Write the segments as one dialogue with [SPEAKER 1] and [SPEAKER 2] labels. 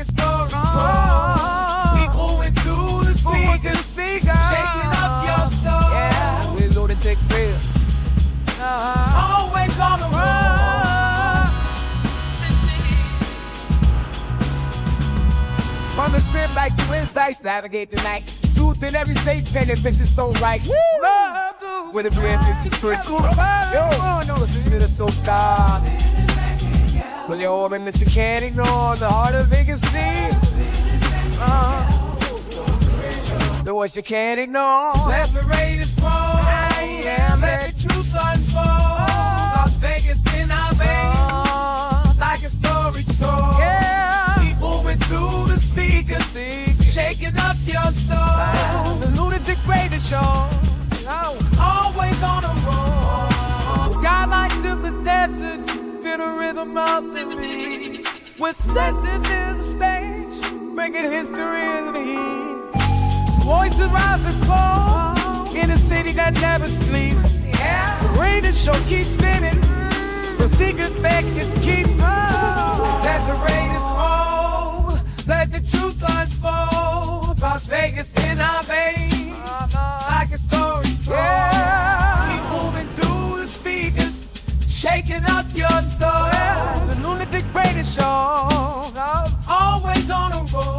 [SPEAKER 1] a story told. People went through the speakers, shaking up your soul.
[SPEAKER 2] Yeah, we Lunatik Raider.
[SPEAKER 1] Always on the road.
[SPEAKER 2] From the strip like two insights, navigate the night. Truth in every state, painted pictures so right. Love with a brand new critical. Yo, no, listen to the soul star. Pull your organ that you can't ignore. The heart of Vegas need. The voice you can't ignore.
[SPEAKER 1] Let the Raiders roll. Let the truth unfold. Las Vegas in our veins, like a story told.
[SPEAKER 2] Yeah.
[SPEAKER 1] People went through the speakers, shaking up your soul.
[SPEAKER 2] The Lunatik Raider Show.
[SPEAKER 1] Always on the road.
[SPEAKER 2] Skylights of the desert, feel the rhythm of the beat. We're set to the stage, making history in the heat. Voices rise and fall in a city that never sleeps.
[SPEAKER 1] Yeah.
[SPEAKER 2] The Raider Show keeps spinning, the secrets Vegas keeps.
[SPEAKER 1] Let the Raiders roll. Let the truth unfold. Las Vegas in our veins, like a story told.
[SPEAKER 2] Yeah.
[SPEAKER 1] Keep moving through the speakers, shaking up your soul.
[SPEAKER 2] The Lunatik Raider Show.
[SPEAKER 1] Always on the road.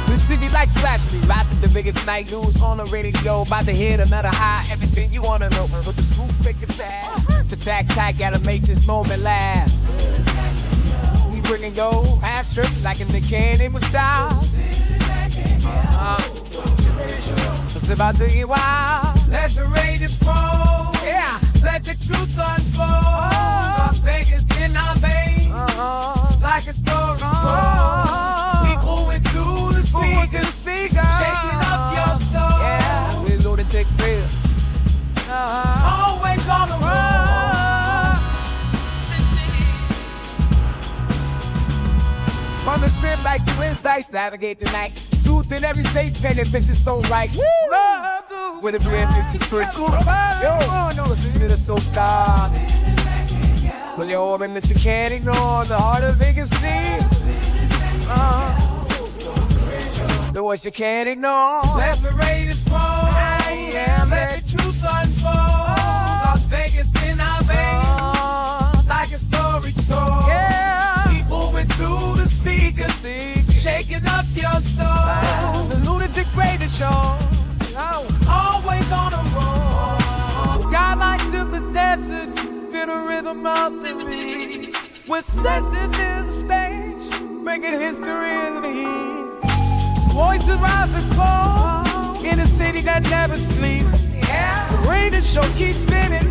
[SPEAKER 2] The city like splash me, right at the biggest night news on the radio. About to hit another high, everything you wanna know. But the scoop make it fast. To facts tight, gotta make this moment last. We bring and go, half strip like in the candy with style. It's about to get wild.
[SPEAKER 1] Let the Raiders roll.
[SPEAKER 2] Yeah.
[SPEAKER 1] Let the truth unfold. Las Vegas in our veins, like a story told. People went through the speakers, shaking up your soul.
[SPEAKER 2] Yeah, we Lunatik Raider.
[SPEAKER 1] Always on the road.
[SPEAKER 2] From the strip like two insights, navigate the night. Truth in every state, painted pictures so right. Love with a brand new critical. Yo, no, listen to the soul star. Pull your organ that you can't ignore. The heart of Vegas need. The voice you can't ignore.
[SPEAKER 1] Let the Raiders roll. Let the truth unfold. Las Vegas in our veins, like a story told.
[SPEAKER 2] Yeah.
[SPEAKER 1] People went through the speakers, shaking up your soul.
[SPEAKER 2] The Lunatik Raider Show.
[SPEAKER 1] Always on the road.
[SPEAKER 2] Skylights of the desert, feel the rhythm of the beat. We're set to the stage, making history in the heat. Voices rise and fall in a city that never sleeps.
[SPEAKER 1] Yeah.
[SPEAKER 2] The Raider Show keeps spinning,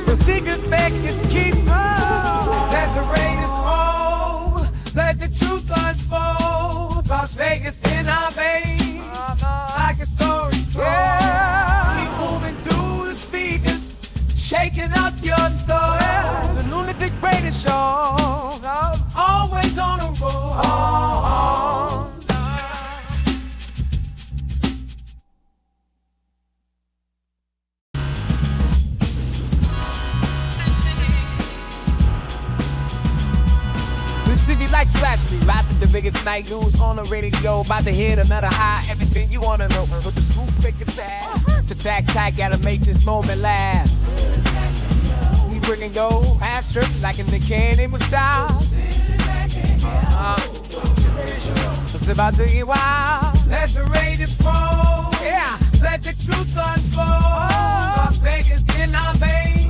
[SPEAKER 2] the secrets Vegas keeps.
[SPEAKER 1] Let the Raiders roll. Let the truth unfold. Las Vegas in our veins, like a story told.
[SPEAKER 2] Yeah.
[SPEAKER 1] Keep moving through the speakers, shaking up your soul.
[SPEAKER 2] The Lunatik Raider Show.
[SPEAKER 1] Always on the road.
[SPEAKER 2] The city like splash me, right at the biggest night news on the radio. About to hit another high, everything you wanna know. But the scoop make it fast. To facts tight, gotta make this moment last. We bring and go, half strip like in the candy with style. It's about to get wild.
[SPEAKER 1] Let the Raiders roll.
[SPEAKER 2] Yeah.
[SPEAKER 1] Let the truth unfold. Las Vegas in our veins,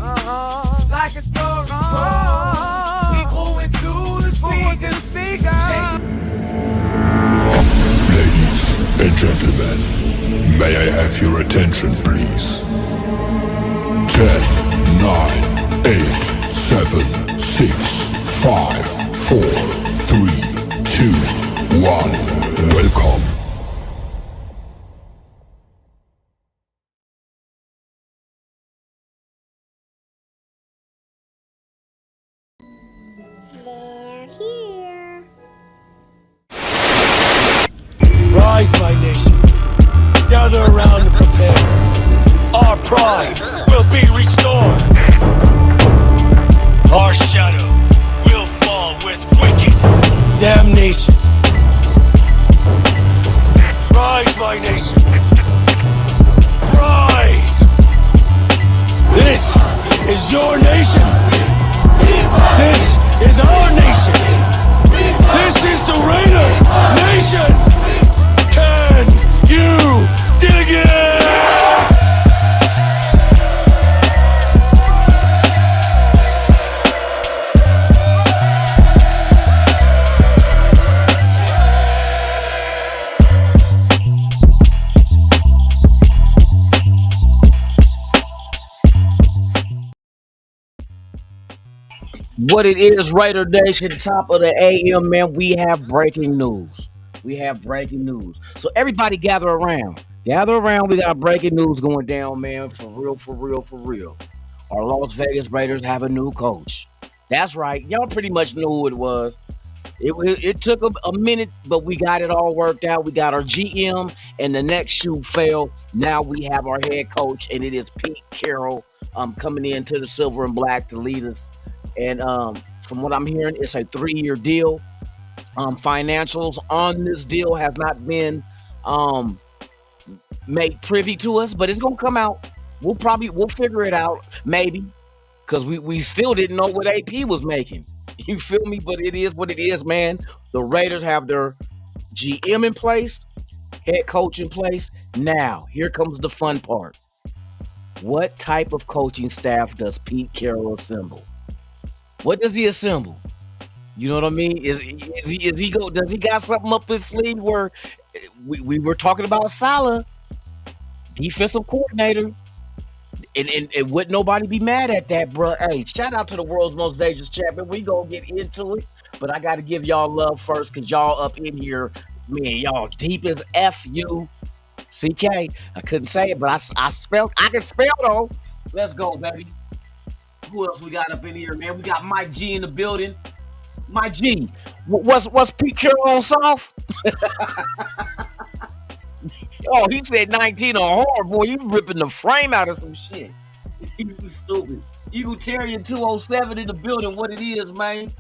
[SPEAKER 1] like a story told. People went through the speakers,
[SPEAKER 3] Ladies and gentlemen, may I have your attention, please? 10, 9, 8, 7, 6, 5, 4, 3, 2, 1. Welcome.
[SPEAKER 4] Raider Rise, my nation. Gather around and prepare. Our pride will be restored. Our shadow will fall with wicked damnation. Rise, my nation. Rise! This is your nation. This is our nation. This is the Raider Nation. Can you dig it?
[SPEAKER 5] What it is, Raider Nation, top of the AM, man. We have breaking news. So everybody gather around. Gather around. We got breaking news going down, man. For real. Our Las Vegas Raiders have a new coach. That's right. Y'all pretty much knew who it was. It took a minute, but we got it all worked out. We got our GM, and the next shoe fell. Now we have our head coach, and it is Pete Carroll coming into the silver and black to lead us. And from what I'm hearing, it's a 3-year deal. Financials on this deal has not been made privy to us, but it's gonna come out. We'll figure it out, maybe, because we still didn't know what AP was making. You feel me? But it is what it is, man. The Raiders have their GM in place, head coach in place. Now, here comes the fun part. What type of coaching staff does Pete Carroll assemble? What does he assemble? You know what I mean? Does he got something up his sleeve where we were talking about Salah, defensive coordinator, and would nobody be mad at that, bro? Hey, shout out to the world's most dangerous champion. We gonna get into it, but I gotta give y'all love first, cause y'all up in here, man, y'all deep as FUCK. I couldn't say it, but I can spell though. Let's go, baby. Who else we got up in here, man? We got Mike G in the building. Mike G, what's Pete Carroll on soft? Oh, he said 19 on hard, boy. You ripping the frame out of some shit. You stupid. Eagletarian 207 in the building. What it is, man?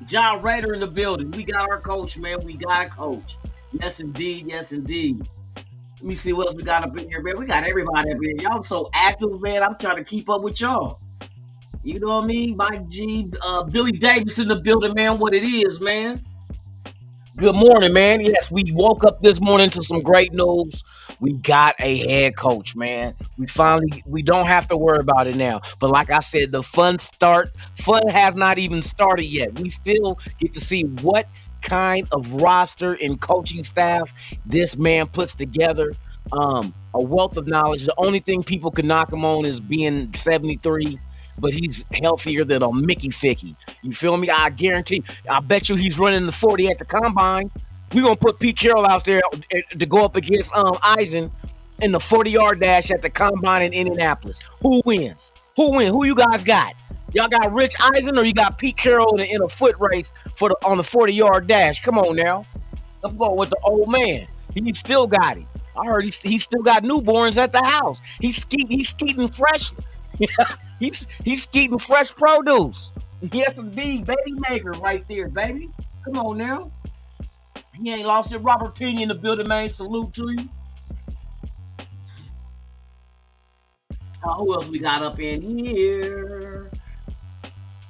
[SPEAKER 5] John Raider in the building. We got our coach, man. We got a coach. Yes, indeed. Let me see what else we got up in here, man. We got everybody up here. Y'all so active, man. I'm trying to keep up with y'all. You know what I mean? Mike G, Billy Davis in the building, man. What it is, man. Good morning, man. Yes, we woke up this morning to some great news. We got a head coach, man. We don't have to worry about it now. But like I said, the fun has not even started yet. We still get to see what kind of roster and coaching staff this man puts together. A wealth of knowledge. The only thing people can knock him on is being 73. But he's healthier than a Mickey Ficky. You feel me? I guarantee. I bet you he's running the 40 at the combine. We're going to put Pete Carroll out there to go up against Eisen in the 40-yard dash at the combine in Indianapolis. Who wins? Who you guys got? Y'all got Rich Eisen or you got Pete Carroll in a foot race on the 40-yard dash? Come on now. I'm going with the old man. He still got it. I heard he still got newborns at the house. He's skeeting fresh. He's skeeting fresh produce. Yes, indeed. Baby maker right there, baby. Come on now. He ain't lost it. Robert Pena in the building, man. Salute to you. Who else we got up in here?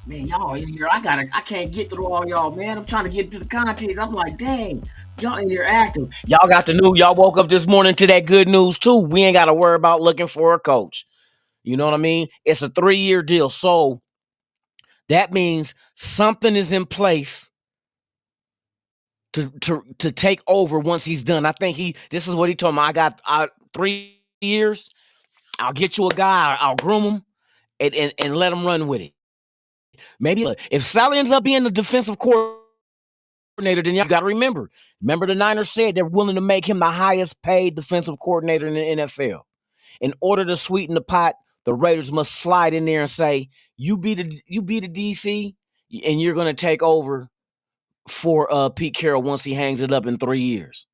[SPEAKER 5] Man, y'all in here. I can't get through all y'all, man. I'm trying to get to the content. I'm like, dang, y'all in here active. Y'all got the news. Y'all woke up this morning to that good news, too. We ain't got to worry about looking for a coach. You know what I mean? It's a 3-year deal. So that means something is in place to take over once he's done. I think this is what he told me. I got 3 years. I'll get you a guy. I'll groom him and let him run with it. Maybe if Sally ends up being the defensive coordinator, then you got to remember the Niners said they're willing to make him the highest paid defensive coordinator in the NFL. In order to sweeten the pot, the Raiders must slide in there and say, you be the DC, and you're going to take over for Pete Carroll once he hangs it up in 3 years.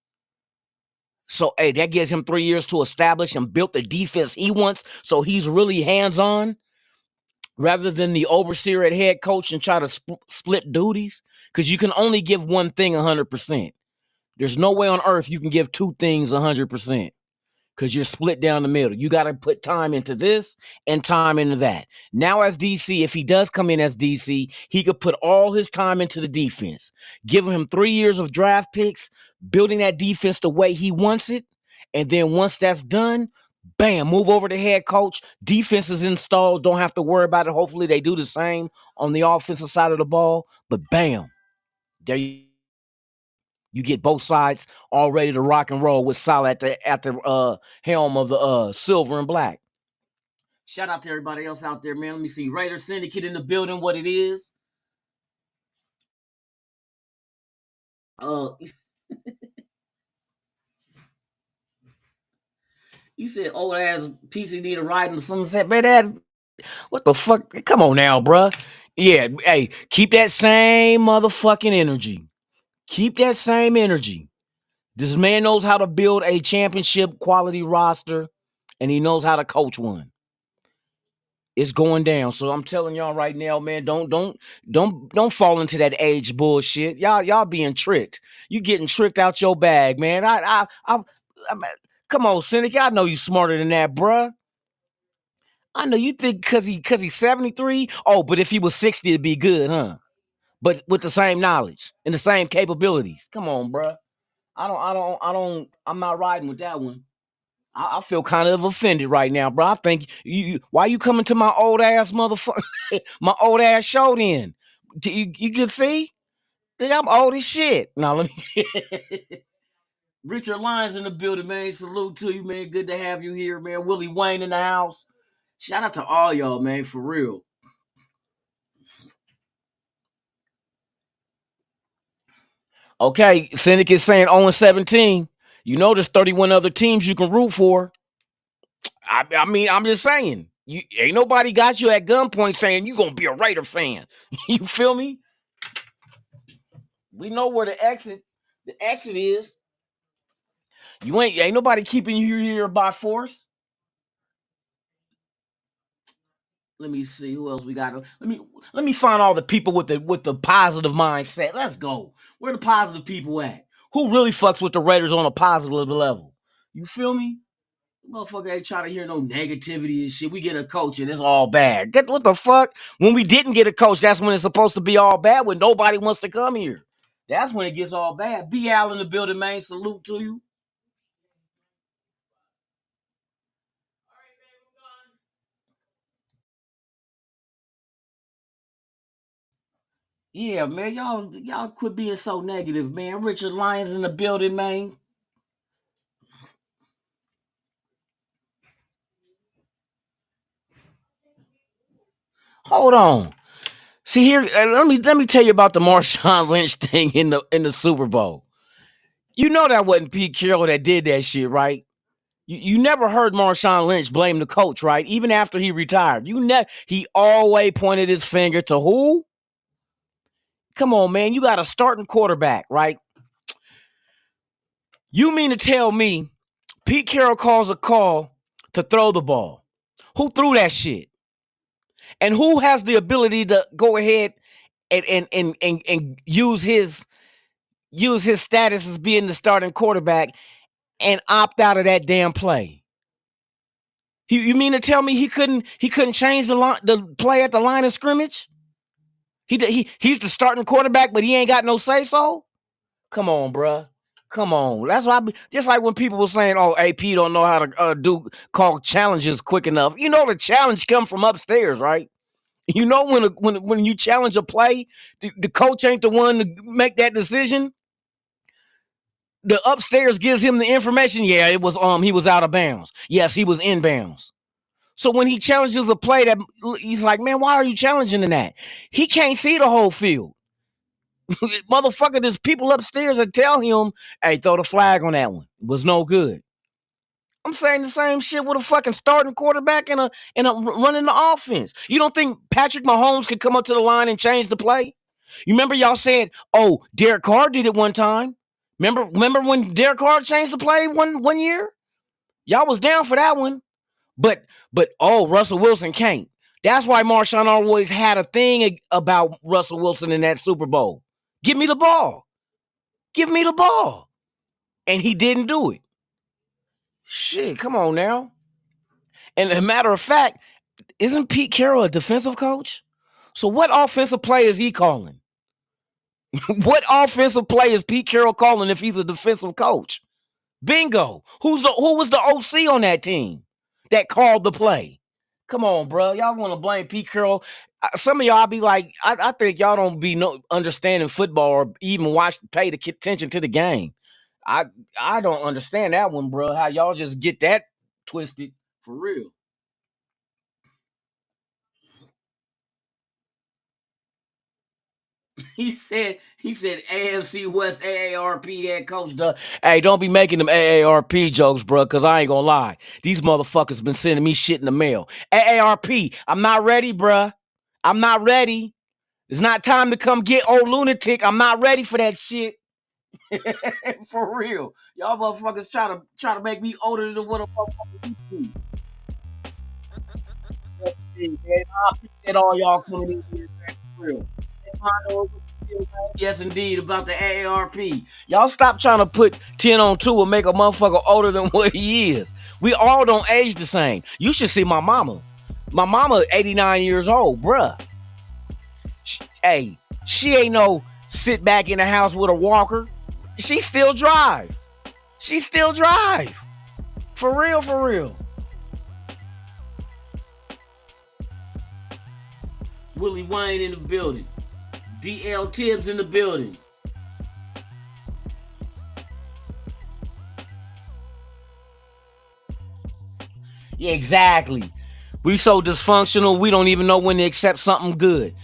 [SPEAKER 5] So, hey, that gives him 3 years to establish and build the defense he wants. So he's really hands-on rather than the overseer at head coach and try to split duties. Because you can only give one thing 100%. There's no way on earth you can give two things 100%. Because you're split down the middle. You got to put time into this and time into that. Now as DC, if he does come in as DC, he could put all his time into the defense. Giving him 3 years of draft picks, building that defense the way he wants it. And then once that's done, bam, move over to head coach. Defense is installed. Don't have to worry about it. Hopefully they do the same on the offensive side of the ball. But bam, there you get both sides all ready to rock and roll with Sal at the helm of the silver and black. Shout out to everybody else out there, man. Let me see. Raider Syndicate in the building, what it is. You said old ass PCD to ride in the sunset. Man, that what the fuck? Come on now, bruh. Yeah, hey, keep that same motherfucking energy. Keep that same energy. This man knows how to build a championship quality roster, and he knows how to coach one. It's going down. So I'm telling y'all right now, man, don't fall into that age bullshit. Y'all being tricked. You getting tricked out your bag, man. I come on, Cynic. I know you smarter than that, bruh. I know you think cause he's 73. Oh, but if he was 60, it'd be good, huh? But with the same knowledge and the same capabilities. Come on, bruh. I'm not riding with that one. I feel kind of offended right now, bro. I think why you coming to my old ass motherfucker, my old ass show then? You can see? Think I'm old as shit. Now let me Richard Lyons in the building, man. Salute to you, man. Good to have you here, man. Willie Wayne in the house. Shout out to all y'all, man, for real. Okay, Cynic is saying 0-17. You know there's 31 other teams you can root for. I mean, I'm just saying. You ain't nobody got you at gunpoint saying you gonna be a Raider fan. You feel me? We know where the exit is. You ain't nobody keeping you here by force. Let me see who else we got. Let me find all the people with the positive mindset. Let's go. Where the positive people at? Who really fucks with the Raiders on a positive level? You feel me? Motherfucker ain't trying to hear no negativity and shit. We get a coach and it's all bad. What the fuck? When we didn't get a coach, that's when it's supposed to be all bad. When nobody wants to come here, that's when it gets all bad. B. Al in the building, man. Salute to you. Yeah, man. Y'all quit being so negative, man. Richard Lyons in the building, man. Hold on. See here, let me tell you about the Marshawn Lynch thing in the Super Bowl. You know that wasn't Pete Carroll that did that shit, right? You never heard Marshawn Lynch blame the coach, right? Even after he retired. He always pointed his finger to who? Come on, man. You got a starting quarterback, right? You mean to tell me Pete Carroll calls a call to throw the ball? Who threw that shit? And who has the ability to go ahead and use his status as being the starting quarterback and opt out of that damn play? You mean to tell me he couldn't change the play at the line of scrimmage? He's the starting quarterback, but he ain't got no say so. Come on, bruh. Come on. That's why just like when people were saying, "Oh, AP don't know how to call challenges quick enough." You know the challenge come from upstairs, right? You know when you challenge a play, the coach ain't the one to make that decision. The upstairs gives him the information. Yeah, it was he was out of bounds. Yes, he was in bounds. So when he challenges a play, that he's like, man, why are you challenging in that? He can't see the whole field. Motherfucker, there's people upstairs that tell him, hey, throw the flag on that one. It was no good. I'm saying the same shit with a fucking starting quarterback and a running the offense. You don't think Patrick Mahomes could come up to the line and change the play? You remember y'all said, oh, Derek Carr did it one time. Remember when Derek Carr changed the play one year? Y'all was down for that one. But Russell Wilson can't. That's why Marshawn always had a thing about Russell Wilson in that Super Bowl. Give me the ball. Give me the ball. And he didn't do it. Shit, come on now. And a matter of fact, isn't Pete Carroll a defensive coach? So what offensive play is he calling? What offensive play is Pete Carroll calling if he's a defensive coach? Bingo. Who was the OC on that team that called the play? Come on, bro. Y'all want to blame Pete Carroll? Some of y'all be like, I think y'all don't be understanding football or even pay the attention to the game. I don't understand that one, bro. How y'all just get that twisted for real. He said AFC West AARP head coach. Hey, don't be making them AARP jokes, bro, because I ain't gonna lie. These motherfuckers been sending me shit in the mail. AARP, I'm not ready, bro. I'm not ready. It's not time to come get old lunatic. I'm not ready for that shit. For real. Y'all motherfuckers try to make me older than what a motherfucker used to. I appreciate all y'all coming in here, man. For real. Yes, indeed, about the AARP. Y'all stop trying to put 10 on 2 and make a motherfucker older than what he is. We all don't age the same. You should see my mama. My mama 89 years old, bruh. She ain't no sit back in the house with a walker. She still drive. She still drive. For real, for real. Willie Wayne in the building. DL Tibbs in the building. Yeah, exactly. We so dysfunctional, we don't even know when to accept something good.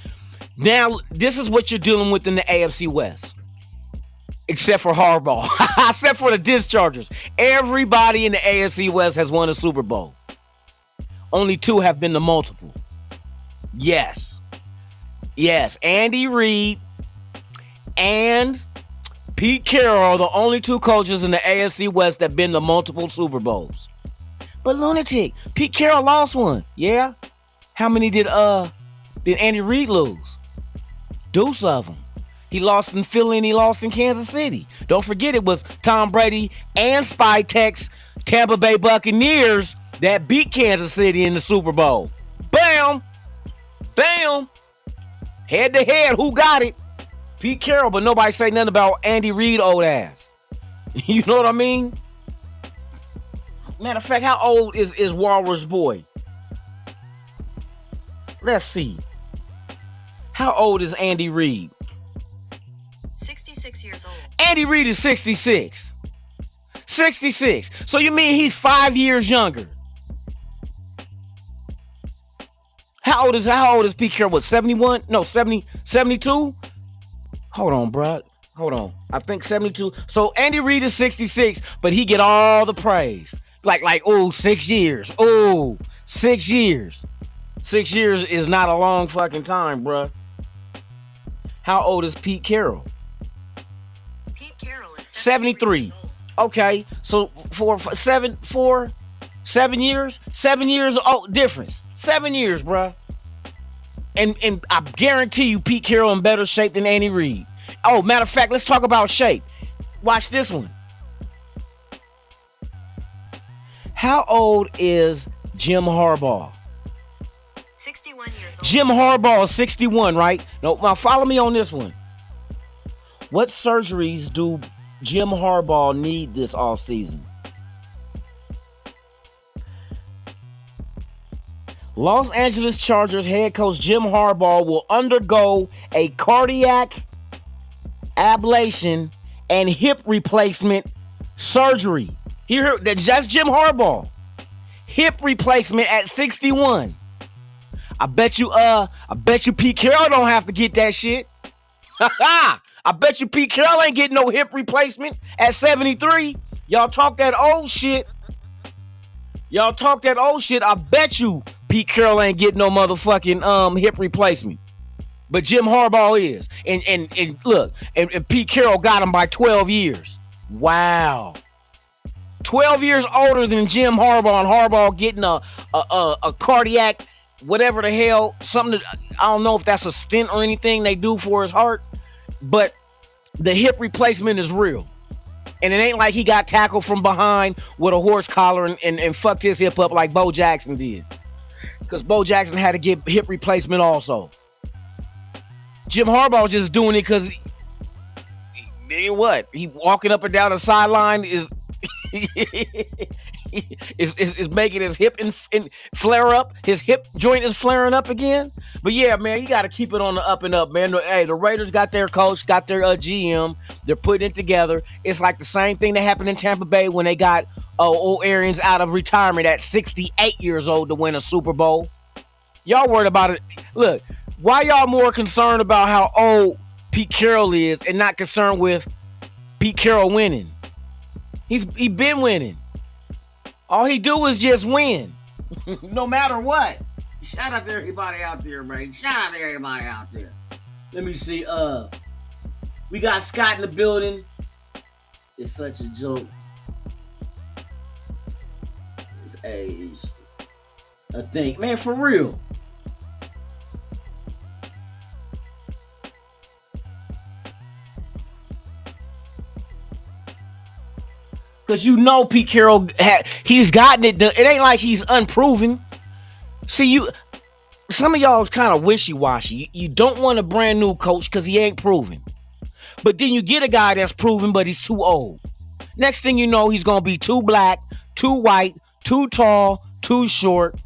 [SPEAKER 5] Now, this is what you're dealing with in the AFC West. Except for Harbaugh. Except for the dischargers. Everybody in the AFC West has won a Super Bowl. Only 2 have been the multiple. Yes. Yes, Andy Reid and Pete Carroll are the only 2 coaches in the AFC West that have been to multiple Super Bowls. But lunatic, Pete Carroll lost one. Yeah? How many did Andy Reid lose? Deuce of them. He lost in Philly and he lost in Kansas City. Don't forget it was Tom Brady and Spytek's Tampa Bay Buccaneers that beat Kansas City in the Super Bowl. Bam! Bam! Head to head, who got it? Pete Carroll, but nobody say nothing about Andy Reid old ass. You know what I mean? Matter of fact, how old is Walrus Boy? Let's see. How old is Andy Reid?
[SPEAKER 6] 66 years old.
[SPEAKER 5] Andy Reid is 66. 66. So you mean he's 5 years younger? How old is Pete Carroll? What, 71? No, 70, 72? Hold on, bro. Hold on. I think 72. So Andy Reid is 66, but he get all the praise. Like, 6 years. Oh, 6 years. 6 years is not a long fucking time, bro. How old is Pete Carroll?
[SPEAKER 6] Pete Carroll is
[SPEAKER 5] 73. Okay, so for 7 years, 7 years difference. 7 years, bruh. And I guarantee you Pete Carroll in better shape than Andy Reid. Oh, matter of fact, let's talk about shape. Watch this one. How old is Jim Harbaugh?
[SPEAKER 6] 61 years old.
[SPEAKER 5] Jim Harbaugh is 61, right? No, now follow me on this one. What surgeries do Jim Harbaugh need this offseason? Los Angeles Chargers head coach Jim Harbaugh will undergo a cardiac ablation and hip replacement surgery. That's Jim Harbaugh. Hip replacement at 61. I bet you Pete Carroll don't have to get that shit. I bet you Pete Carroll ain't getting no hip replacement at 73. Y'all talk that old shit. I bet you Pete Carroll ain't getting no motherfucking hip replacement. But Jim Harbaugh is. And look, and Pete Carroll got him by 12 years. Wow. 12 years older than Jim Harbaugh, and Harbaugh getting a cardiac, whatever the hell, something that, I don't know if that's a stent or anything they do for his heart, but the hip replacement is real. And it ain't like he got tackled from behind with a horse collar and fucked his hip up like Bo Jackson did. Because Bo Jackson had to get hip replacement also. Jim Harbaugh just doing it because he walking up and down the sideline is is making his hip and flare up. His hip joint is flaring up again. But yeah, man, you got to keep it on the up and up, man. Hey, the Raiders got their coach, got their GM. They're putting it together. It's like the same thing that happened in Tampa Bay when they got old Arians out of retirement at 68 years old to win a Super Bowl. Y'all worried about it. Look, why y'all more concerned about how old Pete Carroll is and not concerned with Pete Carroll winning? He been winning. All he do is just win. No matter what. Shout out to everybody out there, man. Shout out to everybody out there. Let me see. We got Scott in the building. It's such a joke. His age. I think. Man, for real. Because you know Pete Carroll, he's gotten it done. It ain't like he's unproven. See, some of y'all is kind of wishy-washy. You don't want a brand new coach because he ain't proven. But then you get a guy that's proven, but he's too old. Next thing you know, he's going to be too black, too white, too tall, too short.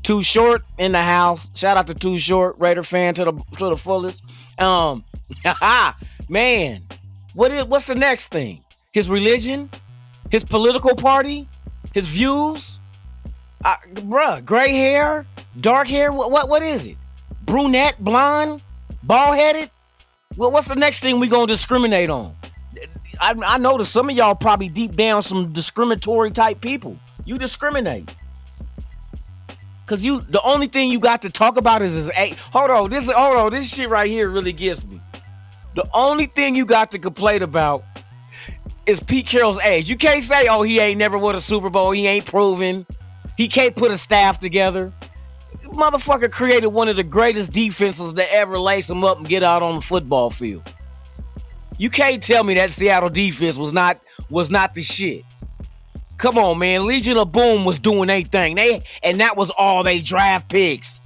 [SPEAKER 5] Too Short in the house. Shout out to Too Short, Raider fan to the fullest. Man, what's the next thing? His religion? His political party? His views? Gray hair? Dark hair? What is it? Brunette? Blonde? Bald-headed? Well, what's the next thing we gonna discriminate on? I know that some of y'all probably deep down some discriminatory type people. You discriminate. Cause the only thing you got to talk about is his age. Hold on, this shit right here really gets me. The only thing you got to complain about is Pete Carroll's age. You can't say, oh, he ain't never won a Super Bowl. He ain't proven. He can't put a staff together. Motherfucker created one of the greatest defenses to ever lace him up and get out on the football field. You can't tell me that Seattle defense was not the shit. Come on, man. Legion of Boom was doing their thing. And that was all they draft picks.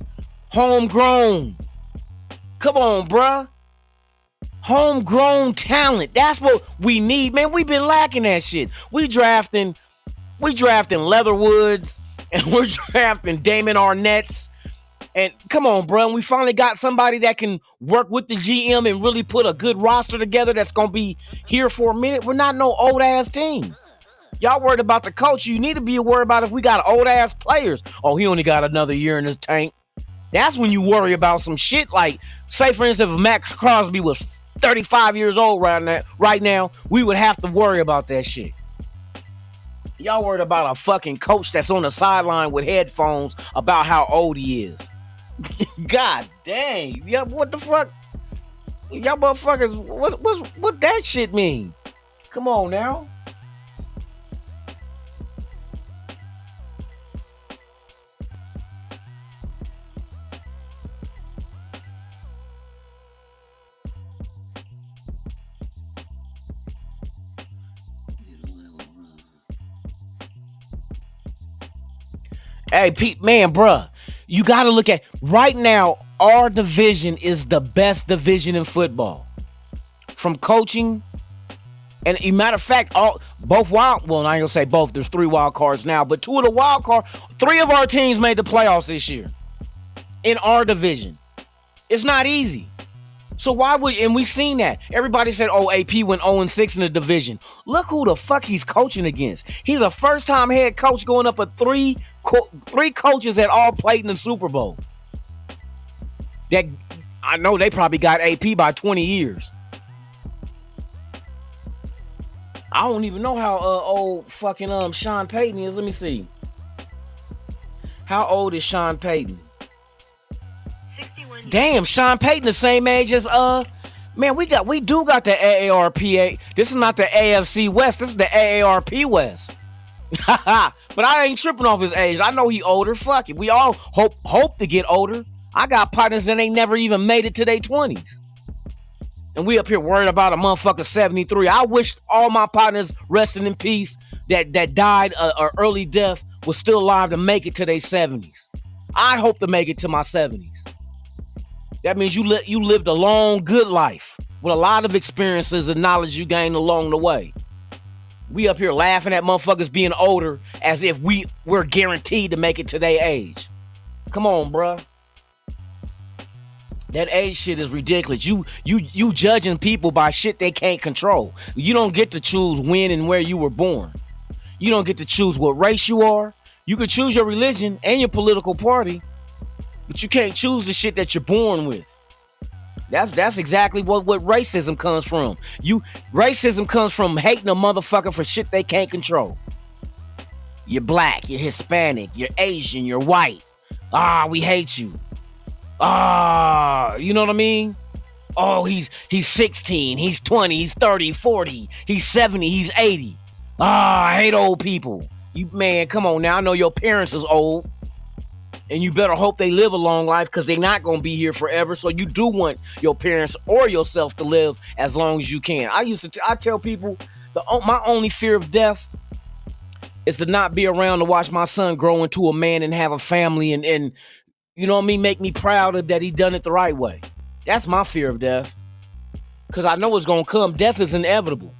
[SPEAKER 5] Homegrown. Come on, bruh. Homegrown talent. That's what we need, man. We've been lacking that shit. We drafting Leatherwoods, and we're drafting Damon Arnett's. And come on, bro. And we finally got somebody that can work with the GM and really put a good roster together that's going to be here for a minute. We're not no old-ass team. Y'all worried about the coach. You need to be worried about if we got old-ass players. Oh, he only got another year in the tank. That's when you worry about some shit like, say, for instance, if Max Crosby was 35 years old right now, we would have to worry about that shit. Y'all worried about a fucking coach that's on the sideline with headphones about how old he is. God dang. Yeah, what the fuck? Y'all motherfuckers, what that shit mean? Come on now. Hey, Pete, man, bruh, you got to look at right now. Our division is the best division in football, from coaching. And a matter of fact, I ain't gonna say both. There's 3 wild cards now, but 2 of the wild cards, 3 of our teams made the playoffs this year in our division. It's not easy. So and we seen that. Everybody said, oh, AP went 0-6 in the division. Look who the fuck he's coaching against. He's a first-time head coach going up with 3 coaches that all played in the Super Bowl. That I know they probably got AP by 20 years. I don't even know how old fucking Sean Payton is. Let me see. How old is Sean Payton?
[SPEAKER 6] 61 years.
[SPEAKER 5] Damn, Sean Payton the same age as Man, we do got the AARPA. This is not the AFC West. This is the AARP West. But I ain't tripping off his age. I know he older. Fuck it. We all hope to get older. I got partners that ain't never even made it to their 20s. And we up here worried about a motherfucker 73. I wish all my partners resting in peace that died or early death was still alive to make it to their 70s. I hope to make it to my 70s. That means you lived a long, good life with a lot of experiences and knowledge you gained along the way. We up here laughing at motherfuckers being older as if we're guaranteed to make it to their age. Come on, bruh. That age shit is ridiculous. You judging people by shit they can't control. You don't get to choose when and where you were born. You don't get to choose what race you are. You could choose your religion and your political party, but you can't choose the shit that you're born with. That's exactly what racism comes from. Racism comes from hating a motherfucker for shit they can't control. You're black, you're Hispanic, you're Asian, you're white. We hate you. You know what I mean? Oh, he's 16, he's 20, he's 30, 40, he's 70, he's 80. I hate old people. Man, come on now. I know your parents is old. And you better hope they live a long life because they're not going to be here forever. So you do want your parents or yourself to live as long as you can. I tell people my only fear of death is to not be around to watch my son grow into a man and have a family and you know what I mean, make me proud of that he done it the right way. That's my fear of death. Because I know it's going to come. Death is inevitable.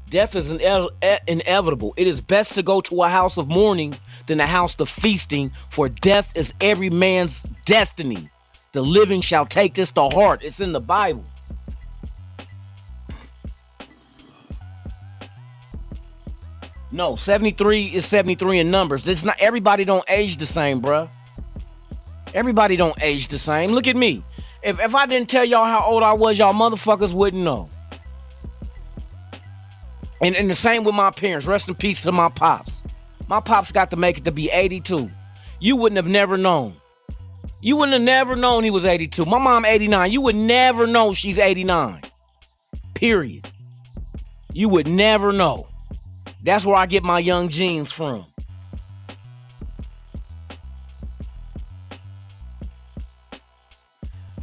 [SPEAKER 5] Death is inevitable. It is best to go to a house of mourning than a house of feasting, for death is every man's destiny. The living shall take this to heart. It's in the Bible. No, 73 is 73 in numbers. This is not, everybody don't age the same, bruh. Everybody don't age the same. Look at me. If I didn't tell y'all how old I was, y'all motherfuckers wouldn't know. And the same with my parents. Rest in peace to my pops. My pops got to make it to be 82. You wouldn't have never known. You wouldn't have never known he was 82. My mom 89. You would never know she's 89. Period. You would never know. That's where I get my young genes from.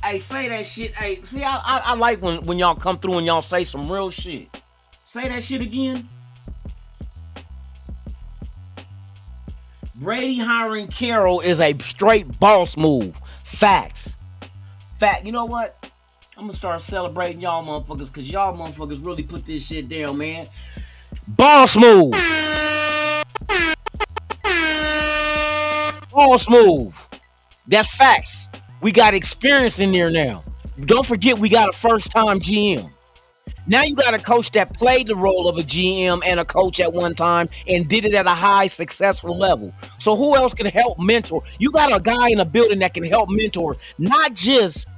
[SPEAKER 5] Hey, say that shit. Hey, see, I like when y'all come through and y'all say some real shit. Say that shit again. Brady hiring Carroll is a straight boss move. Facts. You know what? I'm gonna start celebrating y'all motherfuckers because y'all motherfuckers really put this shit down, man. Boss move. Boss move. That's facts. We got experience in there now. Don't forget we got a first-time GM. Now you got a coach that played the role of a GM and a coach at one time and did it at a high successful level. So who else can help mentor? You got a guy in a building that can help mentor, not just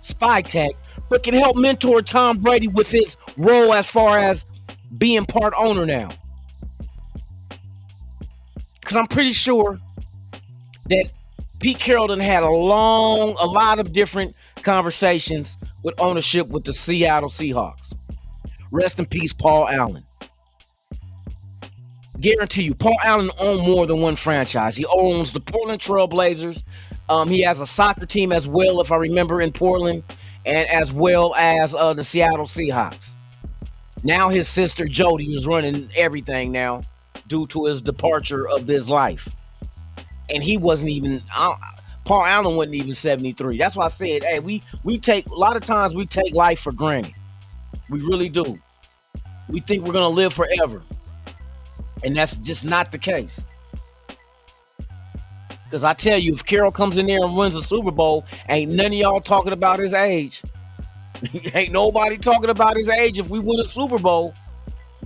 [SPEAKER 5] Spy Tech, but can help mentor Tom Brady with his role as far as being part owner now. Because I'm pretty sure that Pete Carroll done had a lot of different conversations with ownership with the Seattle Seahawks. Rest in peace, Paul Allen. Guarantee you, Paul Allen owns more than one franchise. He owns the Portland Trail Blazers. He has a soccer team as well, if I remember, in Portland, and as well as the Seattle Seahawks. Now his sister Jody is running everything now due to his departure of this life. And he wasn't even, Paul Allen wasn't even 73. That's why I said, hey, we take, a lot of times we take life for granted. We really do. We think we're going to live forever. And that's just not the case. Because I tell you, if Carroll comes in there and wins a Super Bowl, ain't none of y'all talking about his age. Ain't nobody talking about his age if we win a Super Bowl.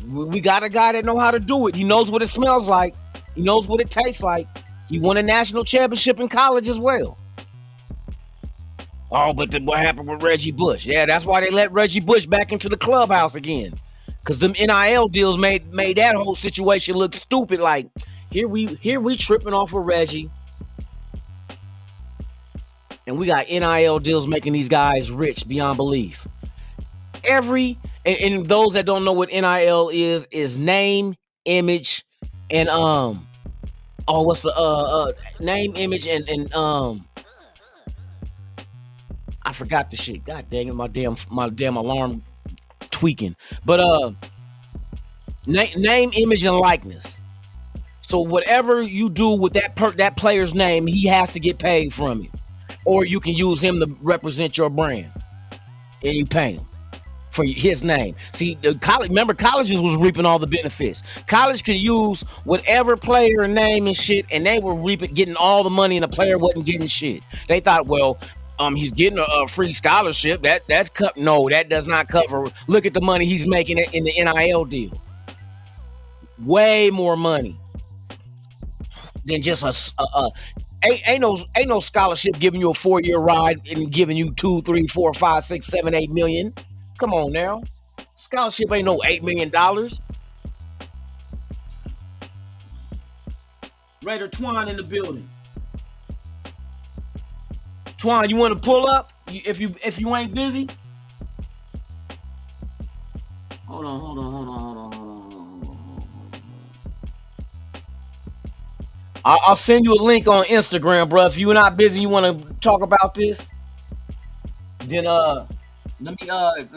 [SPEAKER 5] We got a guy that know how to do it. He knows what it smells like. He knows what it tastes like. He won a national championship in college as well. Oh, but then what happened with Reggie Bush? Yeah, that's why they let Reggie Bush back into the clubhouse again. Because them NIL deals made that whole situation look stupid. Like, here we tripping off of Reggie. and we got NIL deals making these guys rich beyond belief. And those that don't know what NIL is name, image, and what's the name, image, and I forgot the shit. God dang it, my damn alarm tweaking. But name, image, and likeness. So whatever you do with that player's name, he has to get paid from it, or you can use him to represent your brand, and you pay him for his name. See, colleges was reaping all the benefits. College could use whatever player name and shit, and they were getting all the money, and the player wasn't getting shit. They thought, well, he's getting a free scholarship. That's no, that does not cover. Look at the money he's making in the NIL deal. Way more money than just ain't no scholarship giving you a 4-year ride and giving you 2, 3, 4, 5, 6, 7, 8 million. Come on now. Scholarship ain't no $8 million. Raider Twan in the building. Twan, you want to pull up? If you ain't busy? Hold on. I'll send you a link on Instagram, bro. If you're not busy, you want to talk about this, then let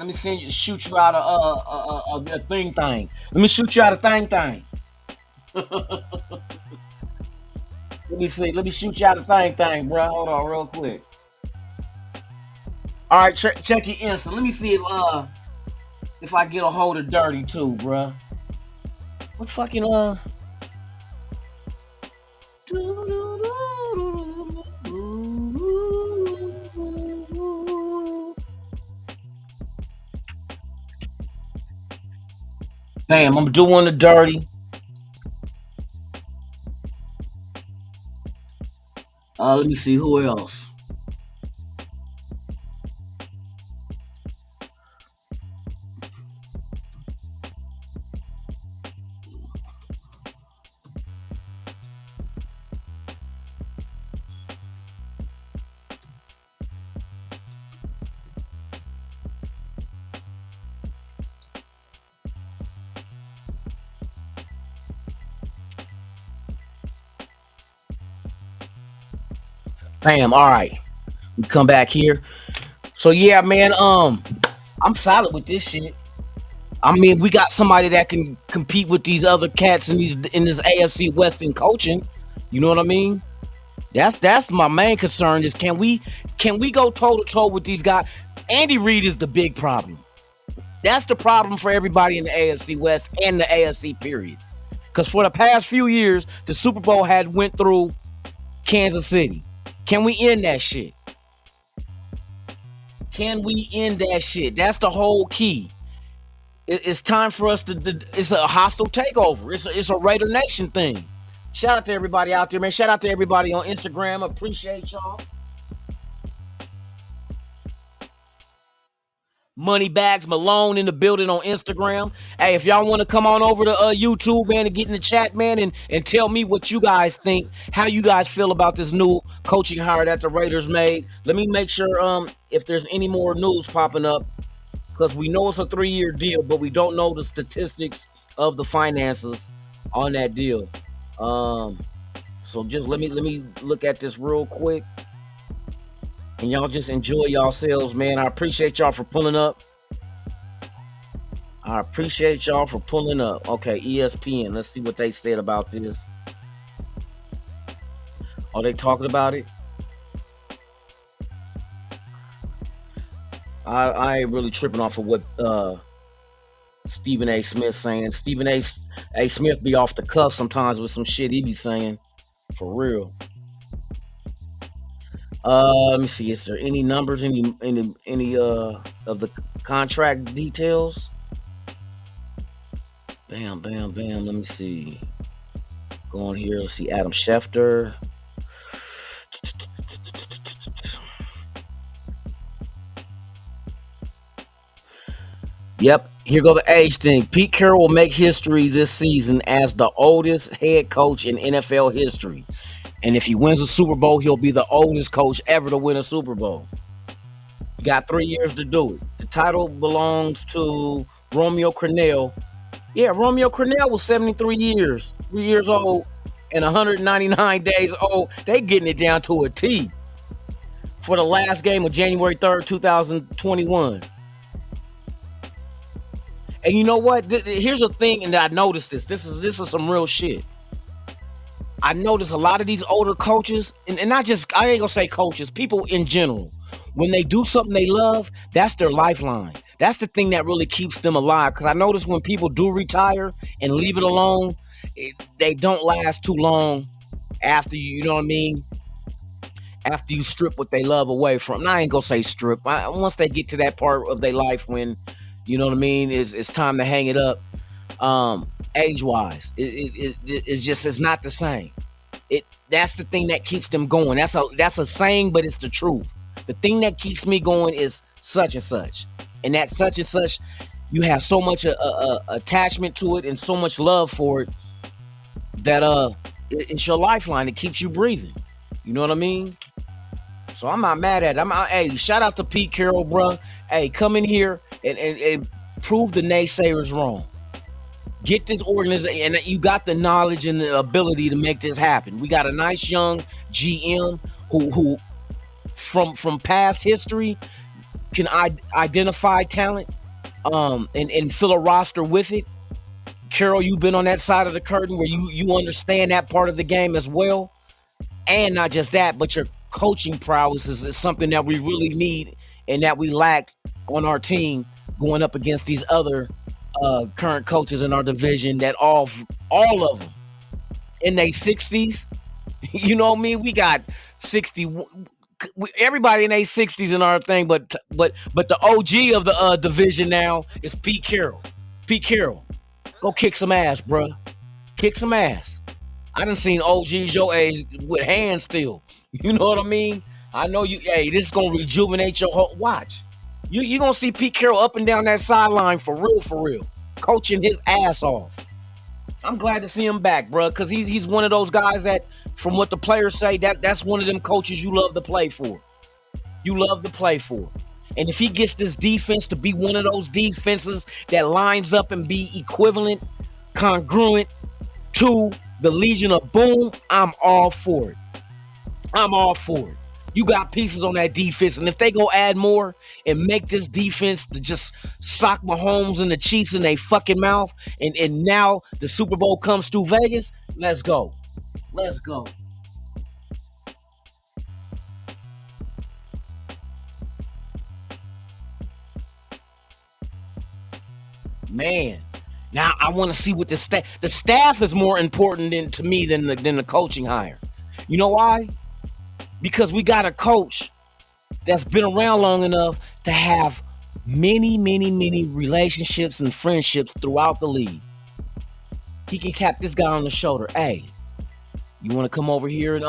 [SPEAKER 5] me shoot you out a thing. Let me shoot you out a thing. Let me see. Let me shoot you out a thing, bro. Hold on, real quick. All right, check your Insta. Let me see if I get a hold of Dirty too, bro. What fucking Damn, I'm doing the Dirty. Let me see who else. Bam, all right. We come back here. So yeah, man, I'm solid with this shit. I mean, we got somebody that can compete with these other cats in this AFC West in coaching. You know what I mean? That's my main concern is can we go toe to toe with these guys? Andy Reid is the big problem. That's the problem for everybody in the AFC West and the AFC period. Because for the past few years, the Super Bowl had went through Kansas City. Can we end that shit? Can we end that shit? That's the whole key. It's time for us to it's a hostile takeover. It's a Raider Nation thing. Shout out to everybody out there, man. Shout out to everybody on Instagram. Appreciate y'all. Moneybags Malone in the building on Instagram. Hey, if y'all want to come on over to YouTube, man, and get in the chat, man, and tell me what you guys think, how you guys feel about this new coaching hire that the Raiders made. Let me make sure if there's any more news popping up, because we know it's a 3-year deal, but we don't know the statistics of the finances on that deal. So just let me look at this real quick. And y'all just enjoy yourselves, man. I appreciate y'all for pulling up. Okay, ESPN. Let's see what they said about this. Are they talking about it? I ain't really tripping off of what Stephen A. Smith saying. Stephen A. Smith be off the cuff sometimes with some shit he be saying. For real. Let me see. Is there any numbers, any of the contract details? Bam. Let me see. Go on here. Let's see. Adam Schefter. Yep. Here go the age thing. Pete Carroll will make history this season as the oldest head coach in NFL history. And if he wins a Super Bowl, he'll be the oldest coach ever to win a Super Bowl. He got 3 years to do it. The title belongs to Romeo Crennel. Yeah, Romeo Crennel was 73 years old and 199 days old. They getting it down to a T for the last game of January 3rd, 2021. And you know what? Here's a thing, and I noticed this. This is some real shit. I notice a lot of these older coaches, and not just, I ain't gonna say coaches, people in general, when they do something they love, that's their lifeline. That's the thing that really keeps them alive. Because I notice when people do retire and leave it alone, they don't last too long after you know what I mean? After you strip what they love away from. And I ain't gonna say strip. Once they get to that part of their life when, you know what I mean, it's time to hang it up. Age-wise, it's not the same. That's the thing that keeps them going. That's a saying, but it's the truth. The thing that keeps me going is such and such, and that such and such, you have so much attachment to it and so much love for it that it's your lifeline. It keeps you breathing. You know what I mean? So I'm not mad at it. Hey, shout out to Pete Carroll, bro. Hey, come in here and prove the naysayers wrong. Get this organization, and you got the knowledge and the ability to make this happen. We got a nice young GM who from past history can identify talent and fill a roster with it. Carroll, you've been on that side of the curtain where you understand that part of the game as well. And not just that, but your coaching prowess is something that we really need and that we lacked on our team going up against these other current coaches in our division that all of them in their 60s. You know what I mean? We got 60. Everybody in their 60s in our thing, but the OG of the division now is Pete Carroll. Pete Carroll, go kick some ass, bro. Kick some ass. I done seen OGs your age with hands still. You know what I mean? I know you. Hey, this is gonna rejuvenate your whole watch. You gonna see Pete Carroll up and down that sideline for real, coaching his ass off. I'm glad to see him back, bro, because he's one of those guys that, from what the players say, that's one of them coaches you love to play for. You love to play for. And if he gets this defense to be one of those defenses that lines up and be equivalent, congruent to the Legion of Boom, I'm all for it. I'm all for it. You got pieces on that defense, and if they go add more and make this defense to just sock Mahomes and the Chiefs in their fucking mouth, and now the Super Bowl comes through Vegas, let's go. Let's go. Man, now I want to see what the staff is more important to me than the coaching hire. You know why? Because we got a coach that's been around long enough to have many relationships and friendships throughout the league. He can tap this guy on the shoulder. Hey, you want to come over here and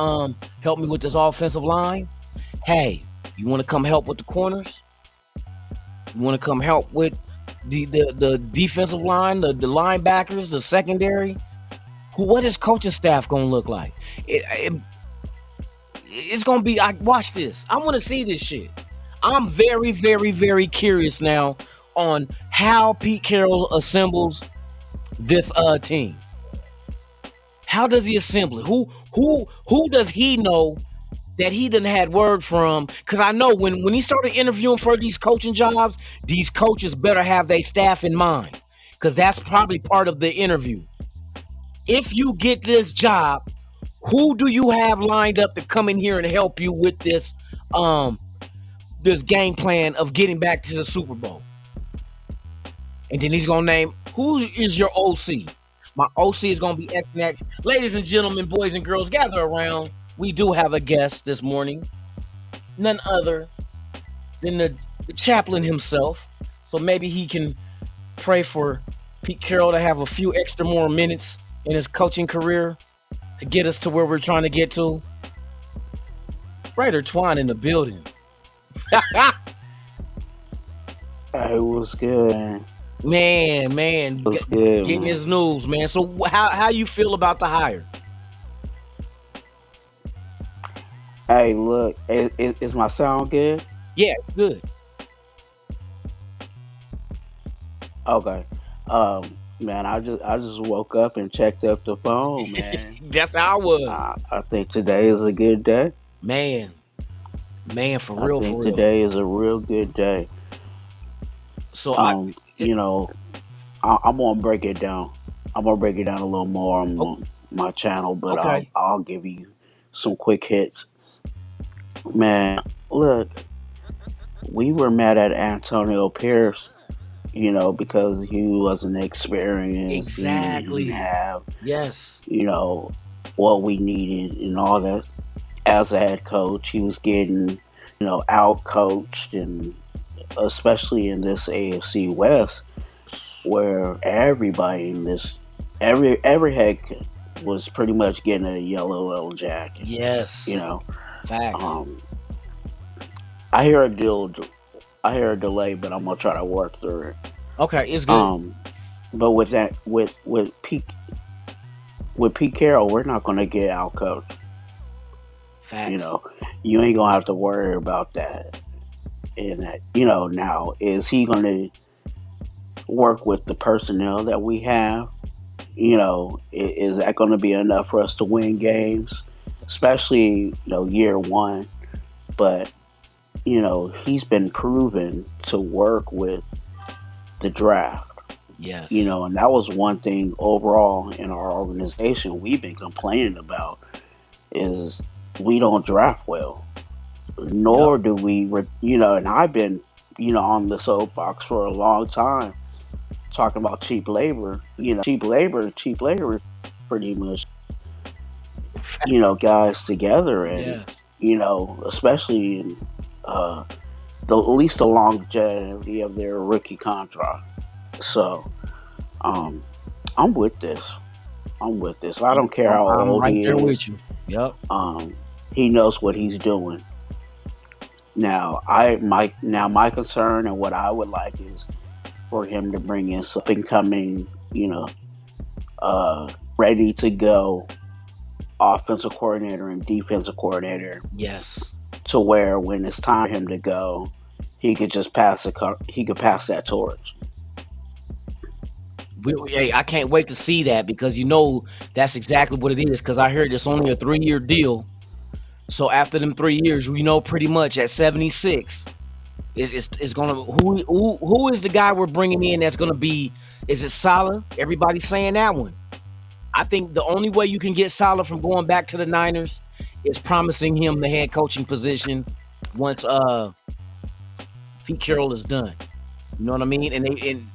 [SPEAKER 5] help me with this offensive line? Hey, you want to come help with the corners? You want to come help with the defensive line, the linebackers, the secondary? What is coaching staff gonna look like? It's gonna be. Watch this. I want to see this shit. I'm very curious now on how Pete Carroll assembles this team. How does he assemble it? Who does he know that he done had word from? Because I know when he started interviewing for these coaching jobs, these coaches better have their staff in mind, because that's probably part of the interview. If you get this job, who do you have lined up to come in here and help you with this this game plan of getting back to the Super Bowl? And then he's gonna name, who is your OC? My OC is gonna be X and X. Ladies and gentlemen, boys and girls, gather around. We do have a guest this morning, none other than the chaplain himself. So maybe he can pray for Pete Carroll to have a few extra more minutes in his coaching career to get us to where we're trying to get to. Raider Twan in the building.
[SPEAKER 7] Hey, what's good,
[SPEAKER 5] Man,
[SPEAKER 7] What's good,
[SPEAKER 5] getting
[SPEAKER 7] man?
[SPEAKER 5] his news, man. So how you feel about the hire?
[SPEAKER 7] Hey, look, is my sound good?
[SPEAKER 5] Yeah, good.
[SPEAKER 7] Okay. Man, I just woke up and checked up the phone, man.
[SPEAKER 5] That's how I was.
[SPEAKER 7] I think today is a good day.
[SPEAKER 5] Man, man, for
[SPEAKER 7] I
[SPEAKER 5] real,
[SPEAKER 7] think
[SPEAKER 5] for real.
[SPEAKER 7] today is a real good day.
[SPEAKER 5] So
[SPEAKER 7] You know, I'm gonna break it down. I'm gonna break it down a little more
[SPEAKER 5] oh,
[SPEAKER 7] on my channel, but
[SPEAKER 5] okay.
[SPEAKER 7] I'll give you some quick hits. Man, look, we were mad at Antonio Pierce, because he wasn't experienced, he didn't
[SPEAKER 5] Exactly.
[SPEAKER 7] have,
[SPEAKER 5] Yes.
[SPEAKER 7] you know, what we needed and all that. As a head coach, he was getting, out coached, and especially in this AFC West, where everybody in this, every head was pretty much getting a yellow jacket.
[SPEAKER 5] Yes.
[SPEAKER 7] You know,
[SPEAKER 5] Facts.
[SPEAKER 7] um, I hear a deal. I hear a delay, but I'm gonna try to work through it.
[SPEAKER 5] Okay, it's good.
[SPEAKER 7] But with that, with Pete Carroll, we're not gonna get out coached. You
[SPEAKER 5] Facts.
[SPEAKER 7] know, you ain't gonna have to worry about that. And that, now is he gonna work with the personnel that we have? Is that gonna be enough for us to win games, especially year one? But he's been proven to work with the draft.
[SPEAKER 5] Yes.
[SPEAKER 7] And that was one thing overall in our organization we've been complaining about is we don't draft well,
[SPEAKER 5] Yep.
[SPEAKER 7] nor do we, and I've been, on the soapbox for a long time talking about cheap labor. Cheap labor, pretty much, guys together and,
[SPEAKER 5] Yes.
[SPEAKER 7] especially in at least the longevity of their rookie contract. So, um, I'm with this. I don't care how
[SPEAKER 5] I'm
[SPEAKER 7] old
[SPEAKER 5] right
[SPEAKER 7] he
[SPEAKER 5] there
[SPEAKER 7] is.
[SPEAKER 5] with you. Yep.
[SPEAKER 7] He knows what he's doing. My concern and what I would like is for him to bring in something coming, ready to go offensive coordinator and defensive coordinator,
[SPEAKER 5] Yes.
[SPEAKER 7] to where when it's time for him to go, he could just pass that torch.
[SPEAKER 5] Hey, I can't wait to see that because that's exactly what it is. Because I heard it's only a 3-year deal. So after them 3 years, we know pretty much at 76, it's gonna who is the guy we're bringing in that's gonna be? Is it Salah? Everybody's saying that one. I think the only way you can get Salah from going back to the Niners is promising him the head coaching position once Pete Carroll is done. You know what I mean? And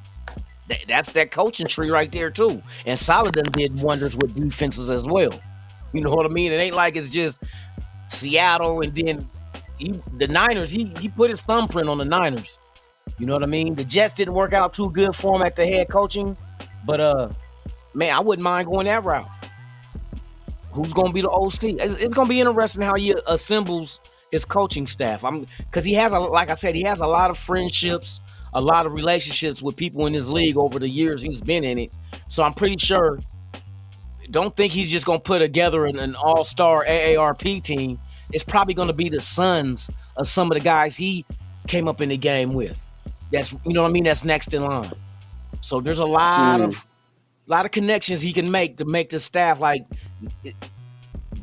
[SPEAKER 5] that's that coaching tree right there too. And Salah done did wonders with defenses as well. You know what I mean? It ain't like it's just Seattle and then the Niners. He put his thumbprint on the Niners. You know what I mean? The Jets didn't work out too good for him at the head coaching, but man, I wouldn't mind going that route. Who's gonna be the OC? It's gonna be interesting how he assembles his coaching staff. Because he has like I said, he has a lot of friendships, a lot of relationships with people in this league over the years he's been in it. So I'm pretty sure. Don't think he's just gonna put together an all-star AARP team. It's probably gonna be the sons of some of the guys he came up in the game with. That's what I mean. That's next in line. So there's a lot of connections he can make to make the staff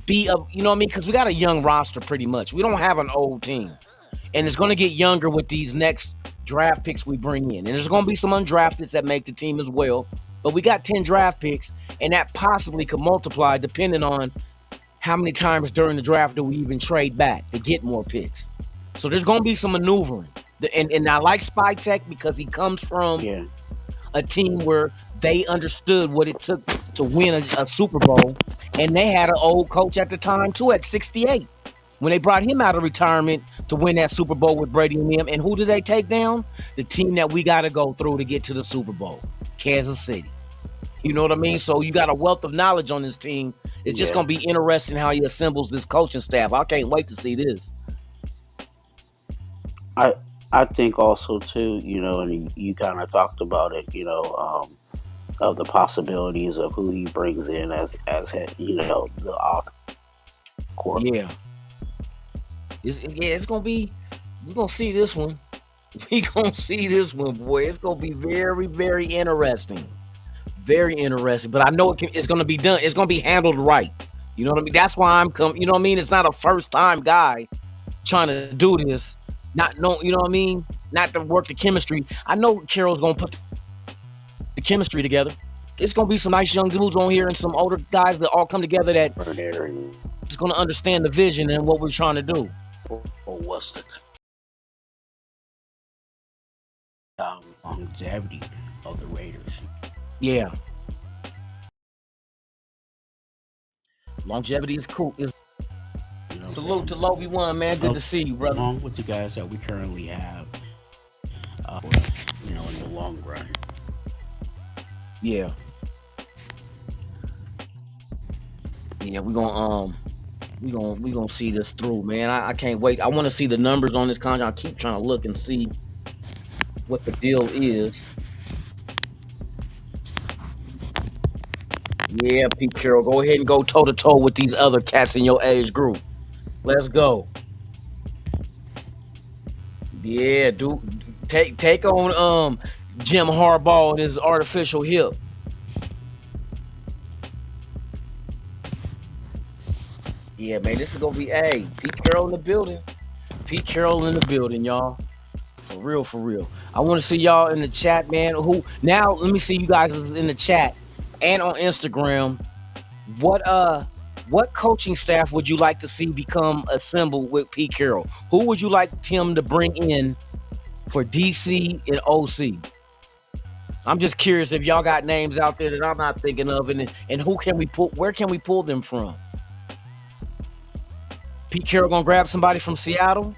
[SPEAKER 5] be because we got a young roster pretty much. We don't have an old team, and it's gonna get younger with these next draft picks we bring in, and there's gonna be some undrafteds that make the team as well. But we got 10 draft picks, and that possibly could multiply depending on how many times during the draft do we even trade back to get more picks. So there's going to be some maneuvering. And I like Spy Tech because he comes from a team where they understood what it took to win a Super Bowl, and they had an old coach at the time, too, at 68. When they brought him out of retirement to win that Super Bowl with Brady and them, and who did they take down? The team that we got to go through to get to the Super Bowl, Kansas City. You know what I mean? So you got a wealth of knowledge on this team. It's just going to be interesting how he assembles this coaching staff. I can't wait to see this.
[SPEAKER 7] I think also too, and you kind of talked about it, of the possibilities of who he brings in as head, the off court.
[SPEAKER 5] Yeah. It's gonna be. We're gonna see this one. We gonna see this one, boy. It's gonna be very, very interesting. Very interesting. But I know it's gonna be done. It's gonna be handled right. You know what I mean? That's why I'm coming. You know what I mean? It's not a first time guy trying to do this. You know what I mean? Not to work the chemistry. I know Carroll's gonna put the chemistry together. It's gonna be some nice young dudes on here and some older guys that all come together that is gonna understand the vision and what we're trying to do.
[SPEAKER 7] Or what's the longevity of the Raiders?
[SPEAKER 5] Yeah. Longevity is cool. Salute to Loby One, man. Good to see you, brother.
[SPEAKER 7] Along with the guys that we currently have, in the long run.
[SPEAKER 5] Yeah. Yeah, we gonna see this through, man. I can't wait. I want to see the numbers on this contract. I keep trying to look and see what the deal is. Yeah, Pete Carroll, go ahead and go toe to toe with these other cats in your age group. Let's go. Yeah, dude, take on Jim Harbaugh and his artificial hip. Yeah, man, this is gonna be Pete Carroll in the building. Pete Carroll in the building, y'all. For real, for real. I want to see y'all in the chat, man. Now let me see you guys in the chat and on Instagram. What coaching staff would you like to see become assembled with Pete Carroll? Who would you like Tim to bring in for DC and OC? I'm just curious if y'all got names out there that I'm not thinking of, and who can we pull? Where can we pull them from? Pete Carroll gonna grab somebody from Seattle,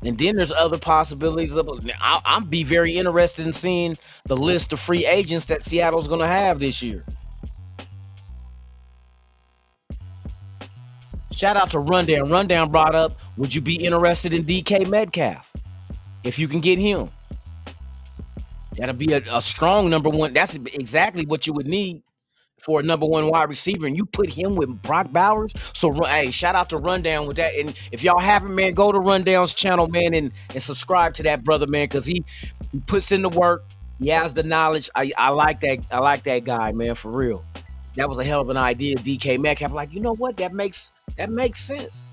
[SPEAKER 5] and then there's other possibilities. I'll be very interested in seeing the list of free agents that Seattle's gonna have this year. Shout out to Rundown. Rundown brought up, would you be interested in DK Metcalf if you can get him? That'll be a strong number one. That's exactly what you would need for a number one wide receiver, and you put him with Brock Bowers. So, hey, shout out to Rundown with that. And if y'all haven't, man, go to Rundown's channel, man, and subscribe to that brother, man, because he puts in the work. He has the knowledge. I like that. I like that guy, man, for real. That was a hell of an idea, DK Metcalf. Like, you know what? That makes sense.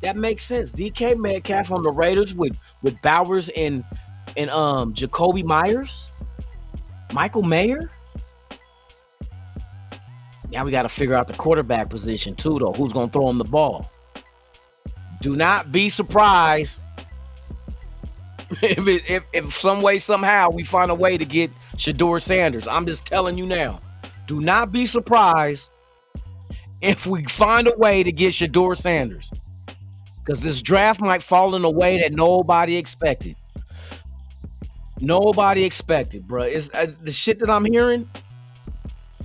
[SPEAKER 5] That makes sense. DK Metcalf on the Raiders with Bowers and Jacoby Myers, Michael Mayer. Now we got to figure out the quarterback position too, though. Who's going to throw him the ball? Do not be surprised if some way, somehow, we find a way to get Shedeur Sanders. I'm just telling you now. Do not be surprised if we find a way to get Shedeur Sanders, because this draft might fall in a way that nobody expected. Nobody expected, bro. It's the shit that I'm hearing.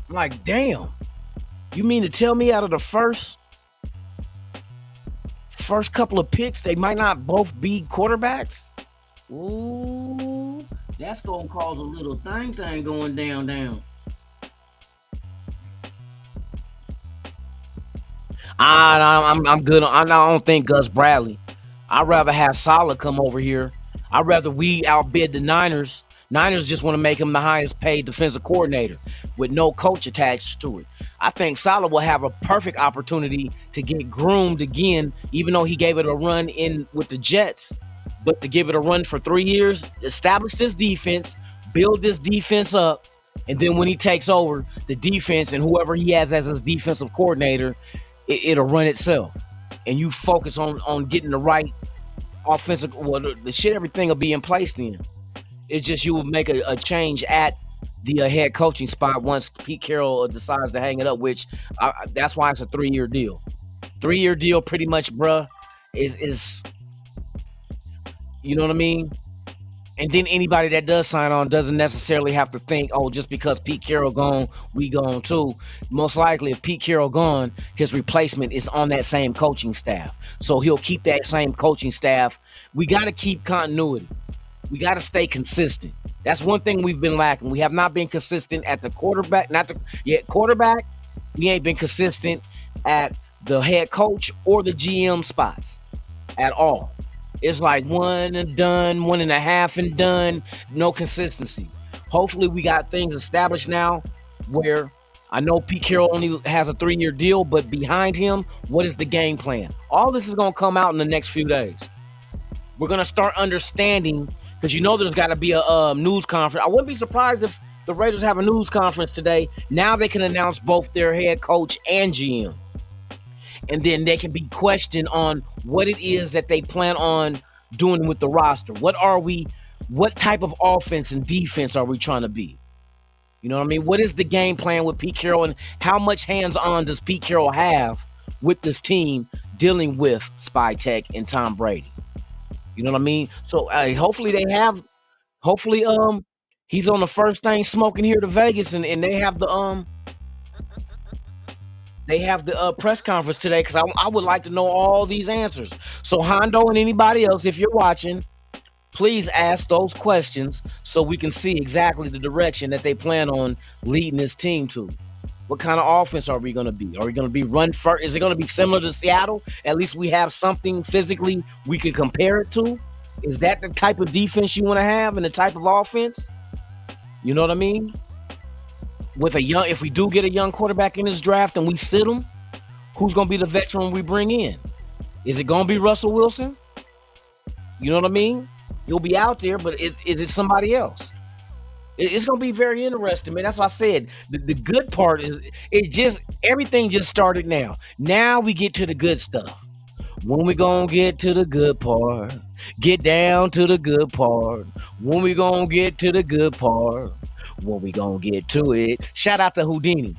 [SPEAKER 5] I'm like, damn. You mean to tell me out of the first couple of picks, they might not both be quarterbacks? Ooh, that's gonna cause a little thing going down. I'm good. I don't think Gus Bradley. I'd rather have Saleh come over here. I'd rather we outbid the Niners. Niners just want to make him the highest paid defensive coordinator with no coach attached to it. I think Saleh will have a perfect opportunity to get groomed again, even though he gave it a run in with the Jets. But to give it a run for 3 years, establish this defense, build this defense up, and then when he takes over the defense and whoever he has as his defensive coordinator, it'll run itself. And you focus on getting the right offensive, well, the shit, everything will be in place then. It's just you will make a change at the head coaching spot once Pete Carroll decides to hang it up, which that's why it's a 3-year deal. 3-year deal pretty much, bruh, is you know what I mean? And then anybody that does sign on doesn't necessarily have to think, oh, just because Pete Carroll gone, we gone too. Most likely, if Pete Carroll gone, his replacement is on that same coaching staff. So he'll keep that same coaching staff. We got to keep continuity. We got to stay consistent. That's one thing we've been lacking. We have not been consistent at the quarterback. Quarterback. We ain't been consistent at the head coach or the GM spots at all. It's like one and done, 1.5 and done, no consistency. Hopefully we got things established now where I know Pete Carroll only has a 3-year deal, but behind him, what is the game plan? All this is going to come out in the next few days. We're going to start understanding, because you know there's got to be a news conference. I wouldn't be surprised if the Raiders have a news conference today. Now they can announce both their head coach and GM. And then they can be questioned on what it is that they plan on doing with the roster. What type of offense and defense are we trying to be? You know what I mean? What is the game plan with Pete Carroll, and how much hands-on does Pete Carroll have with this team dealing with Spy Tech and Tom Brady? You know what I mean? So hopefully he's on the first thing smoking here to Vegas, and they have the press conference today, because I would like to know all these answers. So Hondo and anybody else, if you're watching, please ask those questions so we can see exactly the direction that they plan on leading this team to. What kind of offense are we going to be? Are we going to be run first? Is it going to be similar to Seattle? At least we have something physically we can compare it to. Is that the type of defense you want to have and the type of offense? You know what I mean? If we do get a young quarterback in this draft and we sit him, who's going to be the veteran we bring in? Is it going to be Russell Wilson? You know what I mean? He'll be out there, but is it somebody else? It's going to be very interesting, man. That's what I said. The good part is everything just started now. Now we get to the good stuff. When we going to get to the good part? Get down to the good part. When we going to get to the good part? When we going to get to it? Shout out to Houdini.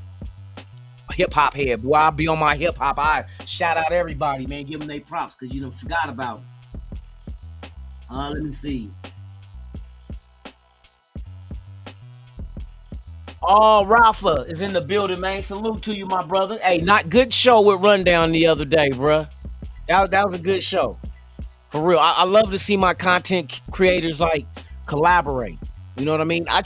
[SPEAKER 5] Hip-hop head. Boy, I'll be on my hip-hop. I shout out everybody, man. Give them their props, because you done forgot about it. Let me see. Oh, Rafa is in the building, man. Salute to you, my brother. Hey, not good show with Rundown the other day, bruh. That was a good show. For real. I love to see my content creators, like, collaborate. You know what I mean? I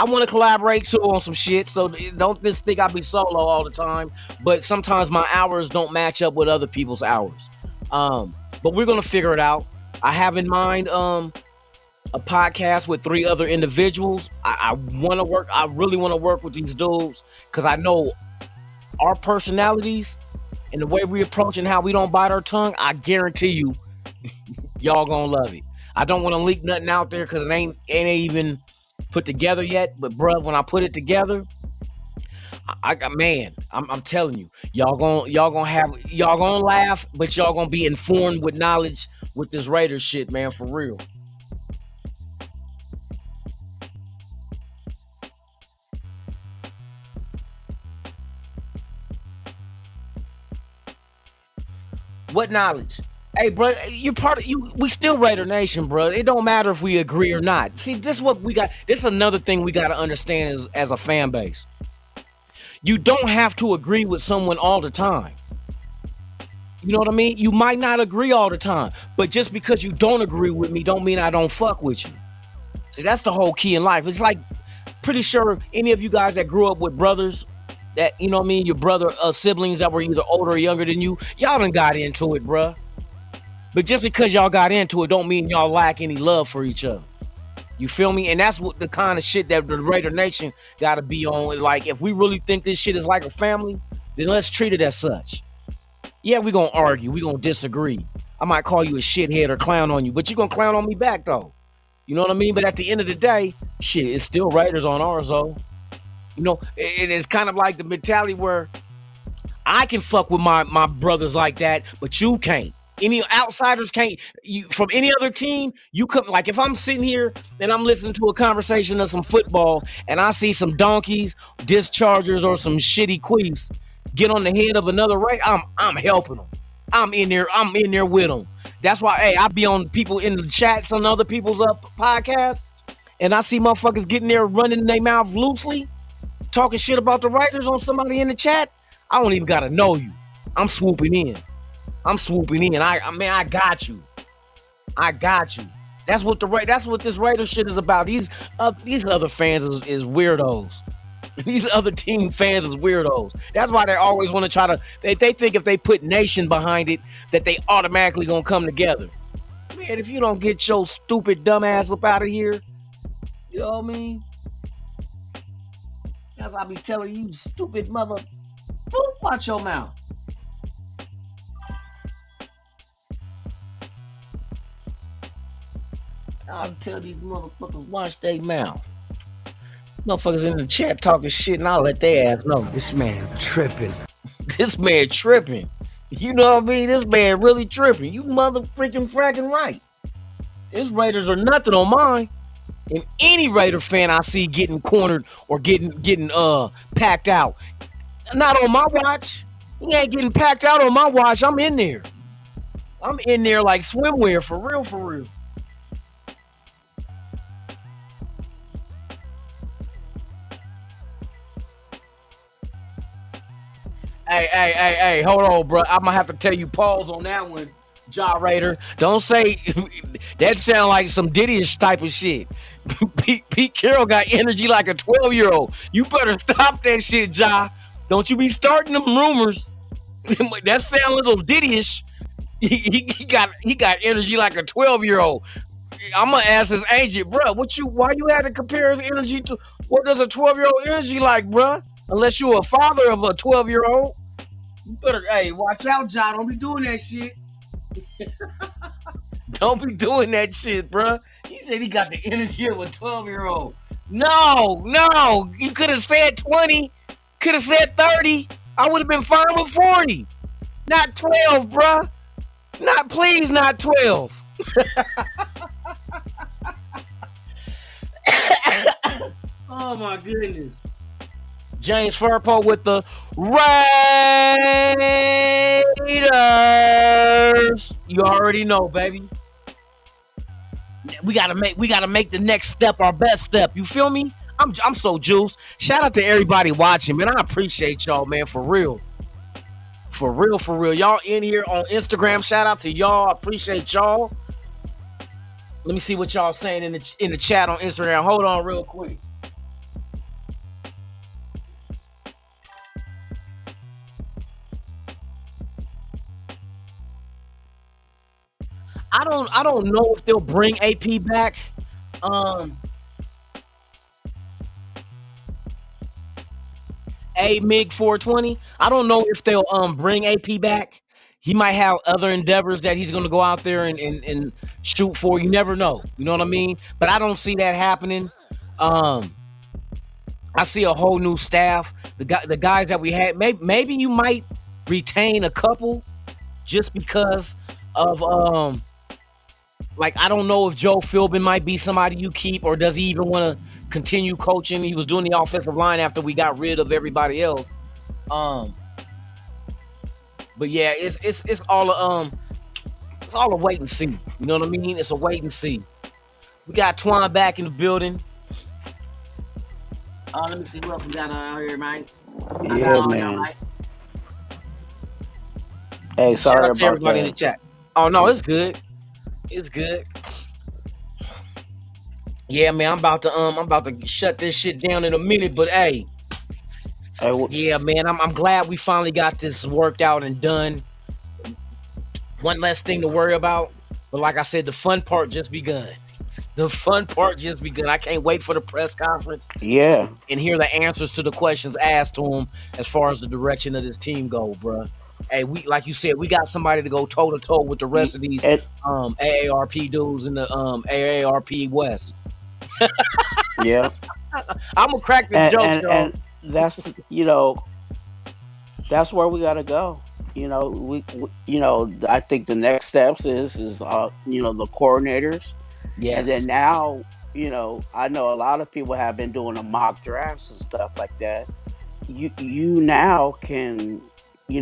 [SPEAKER 5] want to collaborate, too, on some shit, so don't just think I'll be solo all the time. But sometimes my hours don't match up with other people's hours. But we're going to figure it out. I have in mind a podcast with 3 other individuals. I really want to work with these dudes, because I know our personalities and the way we approach and how we don't bite our tongue, I guarantee you, y'all gonna love it. I don't want to leak nothing out there, because it ain't even put together yet. But bruh, when I put it together, I'm telling you, y'all gonna laugh, but y'all gonna be informed with knowledge with this Raiders shit, man, for real. What knowledge? Hey, bro, you're part of you. We still Raider Nation, bro. It don't matter if we agree or not. See, this is what we got. This is another thing we got to understand as a fan base. You don't have to agree with someone all the time. You know what I mean? You might not agree all the time, but just because you don't agree with me don't mean I don't fuck with you. See, that's the whole key in life. It's like, pretty sure any of you guys that grew up with brothers, that, you know what I mean, your brother siblings that were either older or younger than you, y'all done got into it, bruh. But just because y'all got into it don't mean y'all lack any love for each other. You feel me? And that's what the kind of shit that the Raider Nation got to be on. Like, if we really think this shit is like a family, then let's treat it as such. Yeah, we gonna argue. We gonna disagree. I might call you a shithead or clown on you, but you gonna clown on me back, though. You know what I mean? But at the end of the day, shit, it's still Raiders on ours, though. You know, it's kind of like the mentality where I can fuck with my brothers like that, but you can't. Any outsiders can't. You from any other team, you couldn't. Like, if I'm sitting here and I'm listening to a conversation of some football and I see some donkeys, dischargers, or some shitty queefs get on the head of another Raider, I'm helping them. I'm in there with them. That's why, hey, I be on people in the chats on other people's podcasts, and I see motherfuckers getting there running their mouth loosely, talking shit about the Raiders on somebody in the chat. I don't even gotta know you. I'm swooping in. I got you. That's what this Raider shit is about. These other fans is weirdos. These other team fans is weirdos. That's why they always want to try to. They think if they put nation behind it, that they automatically gonna come together. Man, if you don't get your stupid dumb ass up out of here, you know what I mean? That's why I be telling you, stupid mother. Watch your mouth. I'll tell these motherfuckers watch their mouth. Motherfuckers in the chat talking shit, and I'll let their ass know.
[SPEAKER 2] This man tripping.
[SPEAKER 5] This man tripping. You know what I mean? This man really tripping. You mother freaking fracking right. His Raiders are nothing on mine. And any Raider fan I see getting cornered or getting packed out, not on my watch. He ain't getting packed out on my watch. I'm in there. I'm in there like swimwear, for real, for real. Hey, hold on, bro. I'm gonna have to tell you pause on that one, Ja Raider. Don't say that sound like some Diddy-ish type of shit. Pete Carroll got energy like a 12-year-old. You better stop that shit, Ja. Don't you be starting them rumors. That sound a little Diddy-ish. He got energy like a 12-year-old. I'm gonna ask his agent, bro. Why you had to compare his energy to what does a 12-year-old energy like, bro? Unless you're a father of a 12-year-old. You better, hey, watch out, Ja. Don't be doing that shit. Don't be doing that shit, bro. He said he got the energy of a 12-year-old. No. You could have said 20. Could have said 30. I would have been fine with 40. Not 12, bro. Please, not 12. Oh, my goodness. James Furpo with the Raiders. You already know, baby. We gotta make the next step our best step. You feel me? I'm so juiced. Shout out to everybody watching, man. I appreciate y'all, man, for real. For real. Y'all in here on Instagram. Shout out to y'all. I appreciate y'all. Let me see what y'all saying in the chat on Instagram. Hold on real quick. I don't know if they'll bring AP back. MiG 420. I don't know if they'll bring AP back. He might have other endeavors that he's gonna go out there and shoot for. You never know. You know what I mean? But I don't see that happening. I see a whole new staff. The guys that we had, maybe you might retain a couple just because of like, I don't know if Joe Philbin might be somebody you keep, or does he even want to continue coaching? He was doing the offensive line after we got rid of everybody else. But yeah, it's all a wait and see. You know what I mean? It's a wait and see. We got Twan back in the building. Let me see what else we got out here, man.
[SPEAKER 7] Yeah, man. Hey,
[SPEAKER 5] Shout
[SPEAKER 7] sorry
[SPEAKER 5] out to
[SPEAKER 7] about
[SPEAKER 5] everybody in the
[SPEAKER 7] that.
[SPEAKER 5] chat. Oh no, it's good. It's good. Yeah, man, I'm about to shut this shit down in a minute, but hey, yeah, man, I'm glad we finally got this worked out and done. One less thing to worry about. But like I said, the fun part just begun. I can't wait for the press conference.
[SPEAKER 7] Yeah.
[SPEAKER 5] And hear the answers to the questions asked to him as far as the direction of this team go, bro. Hey, we, like you said, we got somebody to go toe to toe with the rest of these AARP dudes in the AARP West.
[SPEAKER 7] Yeah.
[SPEAKER 5] I'm gonna crack this joke, y'all.
[SPEAKER 7] And that's that's where we gotta go. We I think the next steps is the coordinators.
[SPEAKER 5] Yes.
[SPEAKER 7] And then now, I know a lot of people have been doing the mock drafts and stuff like that. You now can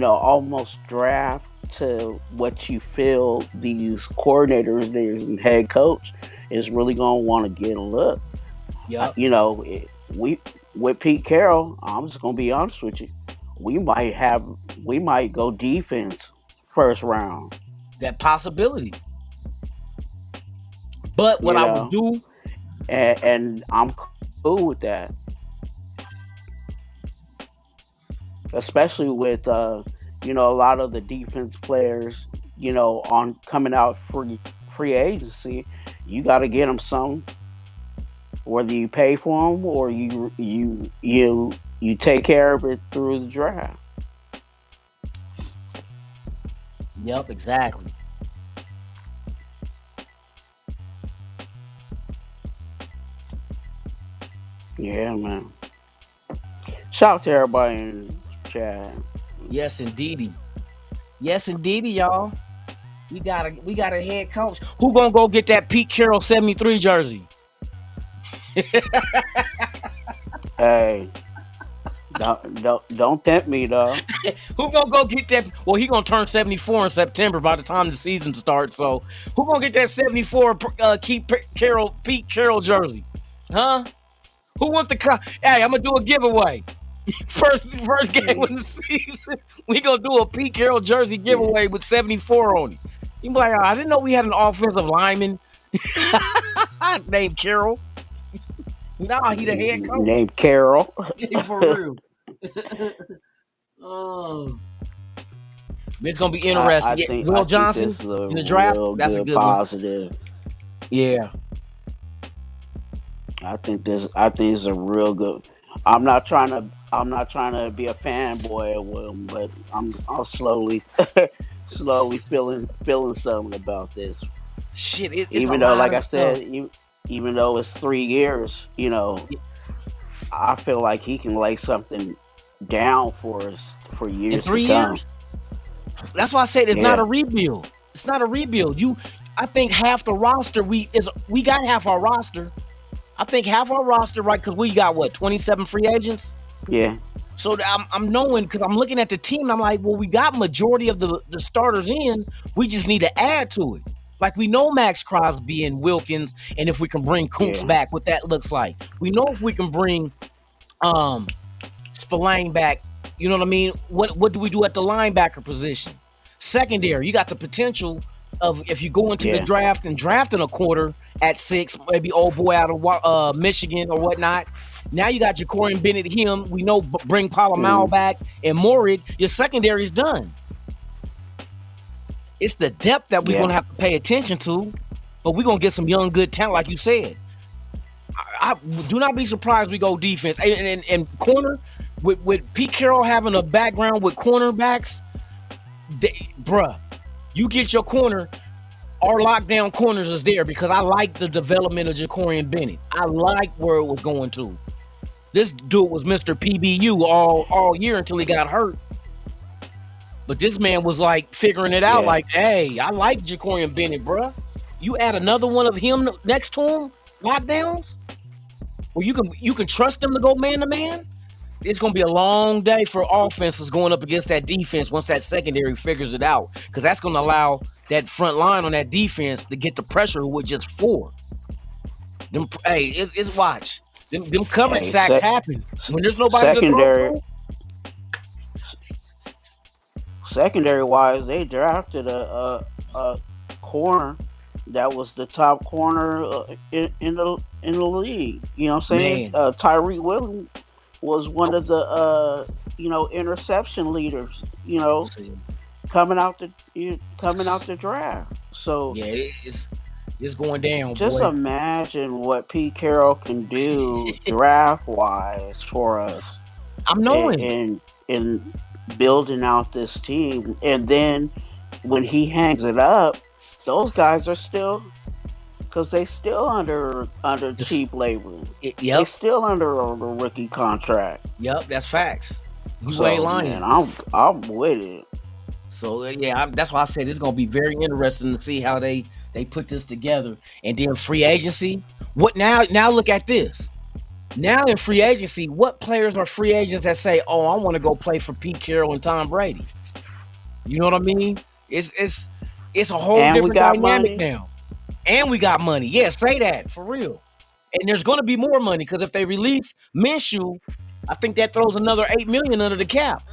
[SPEAKER 7] almost draft to what you feel these coordinators and head coach is really going to want to get a look.
[SPEAKER 5] Yeah.
[SPEAKER 7] We with Pete Carroll, I'm just going to be honest with you. We might go defense first round.
[SPEAKER 5] That possibility. But what I would do,
[SPEAKER 7] and I'm cool with that. especially with you know, a lot of the defense players, you know, on coming out free agency. You got to get them some, whether you pay for them or you take care of it through the draft.
[SPEAKER 5] Yep, exactly.
[SPEAKER 7] Yeah, man. Shout out to everybody in chat.
[SPEAKER 5] Yes, indeedy. Yes, indeedy, y'all. We got a head coach. Who gonna go get that Pete Carroll 73 jersey?
[SPEAKER 7] Hey, don't tempt me though.
[SPEAKER 5] Who gonna go get that? Well, he gonna turn 74 in September by the time the season starts. So who gonna get that 74 Pete Carroll jersey? Huh? Who wants to Hey, I'm gonna do a giveaway. First game of the season, we gonna do a Pete Carroll jersey giveaway with 74 on it. You be like, oh, I didn't know we had an offensive lineman named Carroll. Nah, he the head coach.
[SPEAKER 7] Named Carroll.
[SPEAKER 5] For real. It's gonna be interesting. Will Johnson in the draft. That's a good
[SPEAKER 7] positive.
[SPEAKER 5] One. Yeah.
[SPEAKER 7] I think this is a real good. I'm not trying to be a fanboy of him, but I'm slowly feeling something about this.
[SPEAKER 5] Shit, it's
[SPEAKER 7] even though, like I said, even though it's 3 years, you know, I feel like he can lay something down for us for years.
[SPEAKER 5] In 3 years. That's why I said it's not a rebuild. It's not a rebuild. I think half the roster we got half our roster. I think half our roster, right? Because we got what, 27 free agents?
[SPEAKER 7] Yeah.
[SPEAKER 5] So I'm knowing, because I'm looking at the team and I'm like, well, we got majority of the starters in. We just need to add to it. Like, we know Max Crosby and Wilkins, and if we can bring Kuntz back, what that looks like. We know if we can bring Spillane back, you know what I mean? What do we do at the linebacker position? Secondary, you got the potential of, if you go into the draft and drafting a quarter at 6, maybe old boy out of Michigan or whatnot. Now you got Jacorian Bennett, him. We know, bring Palomar back and Morig. Your secondary's done. It's the depth that we're going to have to pay attention to, but we're going to get some young, good talent, like you said. I do not be surprised we go defense. And corner, with Pete Carroll having a background with cornerbacks, bruh, you get your corner, our lockdown corners is there, because I like the development of Jacorian Bennett. I like where it was going to. This dude was Mr. PBU all year until he got hurt. But this man was like figuring it out, like, hey, I like Jacorian Bennett, bruh. You add another one of him next to him, lockdowns, well, you can trust him to go man to man. It's going to be a long day for offenses going up against that defense once that secondary figures it out, because that's going to allow that front line on that defense to get the pressure with just 4. Hey, it's watch. Them coverage sacks happen when there's nobody to throw to.
[SPEAKER 7] Secondary wise, they drafted a corner that was the top corner in the league. You know what I'm saying? Tyreek Williams was one of the interception leaders. You know, coming out the draft. So
[SPEAKER 5] yeah, it's going down.
[SPEAKER 7] Just imagine what Pete Carroll can do draft wise for us.
[SPEAKER 5] I'm knowing
[SPEAKER 7] and building out this team, and then when he hangs it up, those guys are still, because they still under cheap labor. They still under a rookie contract.
[SPEAKER 5] Yep, that's facts. You ain't lying.
[SPEAKER 7] Man, I'm with it.
[SPEAKER 5] So yeah, that's why I said it's gonna be very interesting to see how they put this together. And then free agency. What now? Now look at this. Now in free agency, what players are free agents that say, "Oh, I want to go play for Pete Carroll and Tom Brady"? You know what I mean? It's a whole different dynamic now. And we got money. Yeah, say that for real. And there's going to be more money, because if they release Minshew, I think that throws another $8 million under the cap.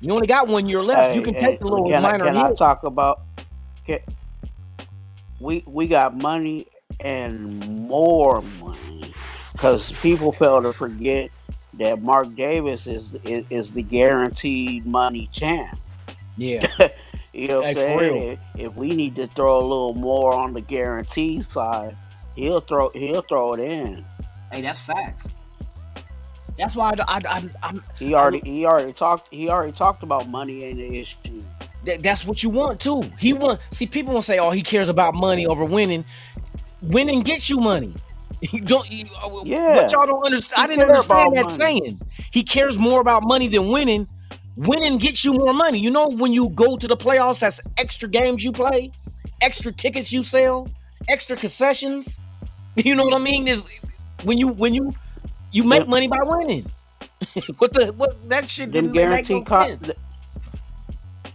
[SPEAKER 5] You only got 1 year left. You can take the little minor hit.
[SPEAKER 7] I talk about? We got money and more money, because people fail to forget that Mark Davis is the guaranteed money champ.
[SPEAKER 5] Yeah.
[SPEAKER 7] You know what I'm
[SPEAKER 5] Hey, for real.
[SPEAKER 7] saying? If we need to throw a little more on the guarantee side, he'll throw it in.
[SPEAKER 5] Hey, that's facts. That's why I'm
[SPEAKER 7] He already talked about money ain't an issue.
[SPEAKER 5] that's what you want too. See, people will say, "Oh, he cares about money over winning." Winning gets you money.
[SPEAKER 7] Yeah.
[SPEAKER 5] What y'all don't understand? I didn't understand that saying. He cares more about money than winning. Winning gets you more money. You know, when you go to the playoffs, that's extra games you play, extra tickets you sell, extra concessions. You know what I mean? Is when you make money by winning. What that shit didn't make no sense.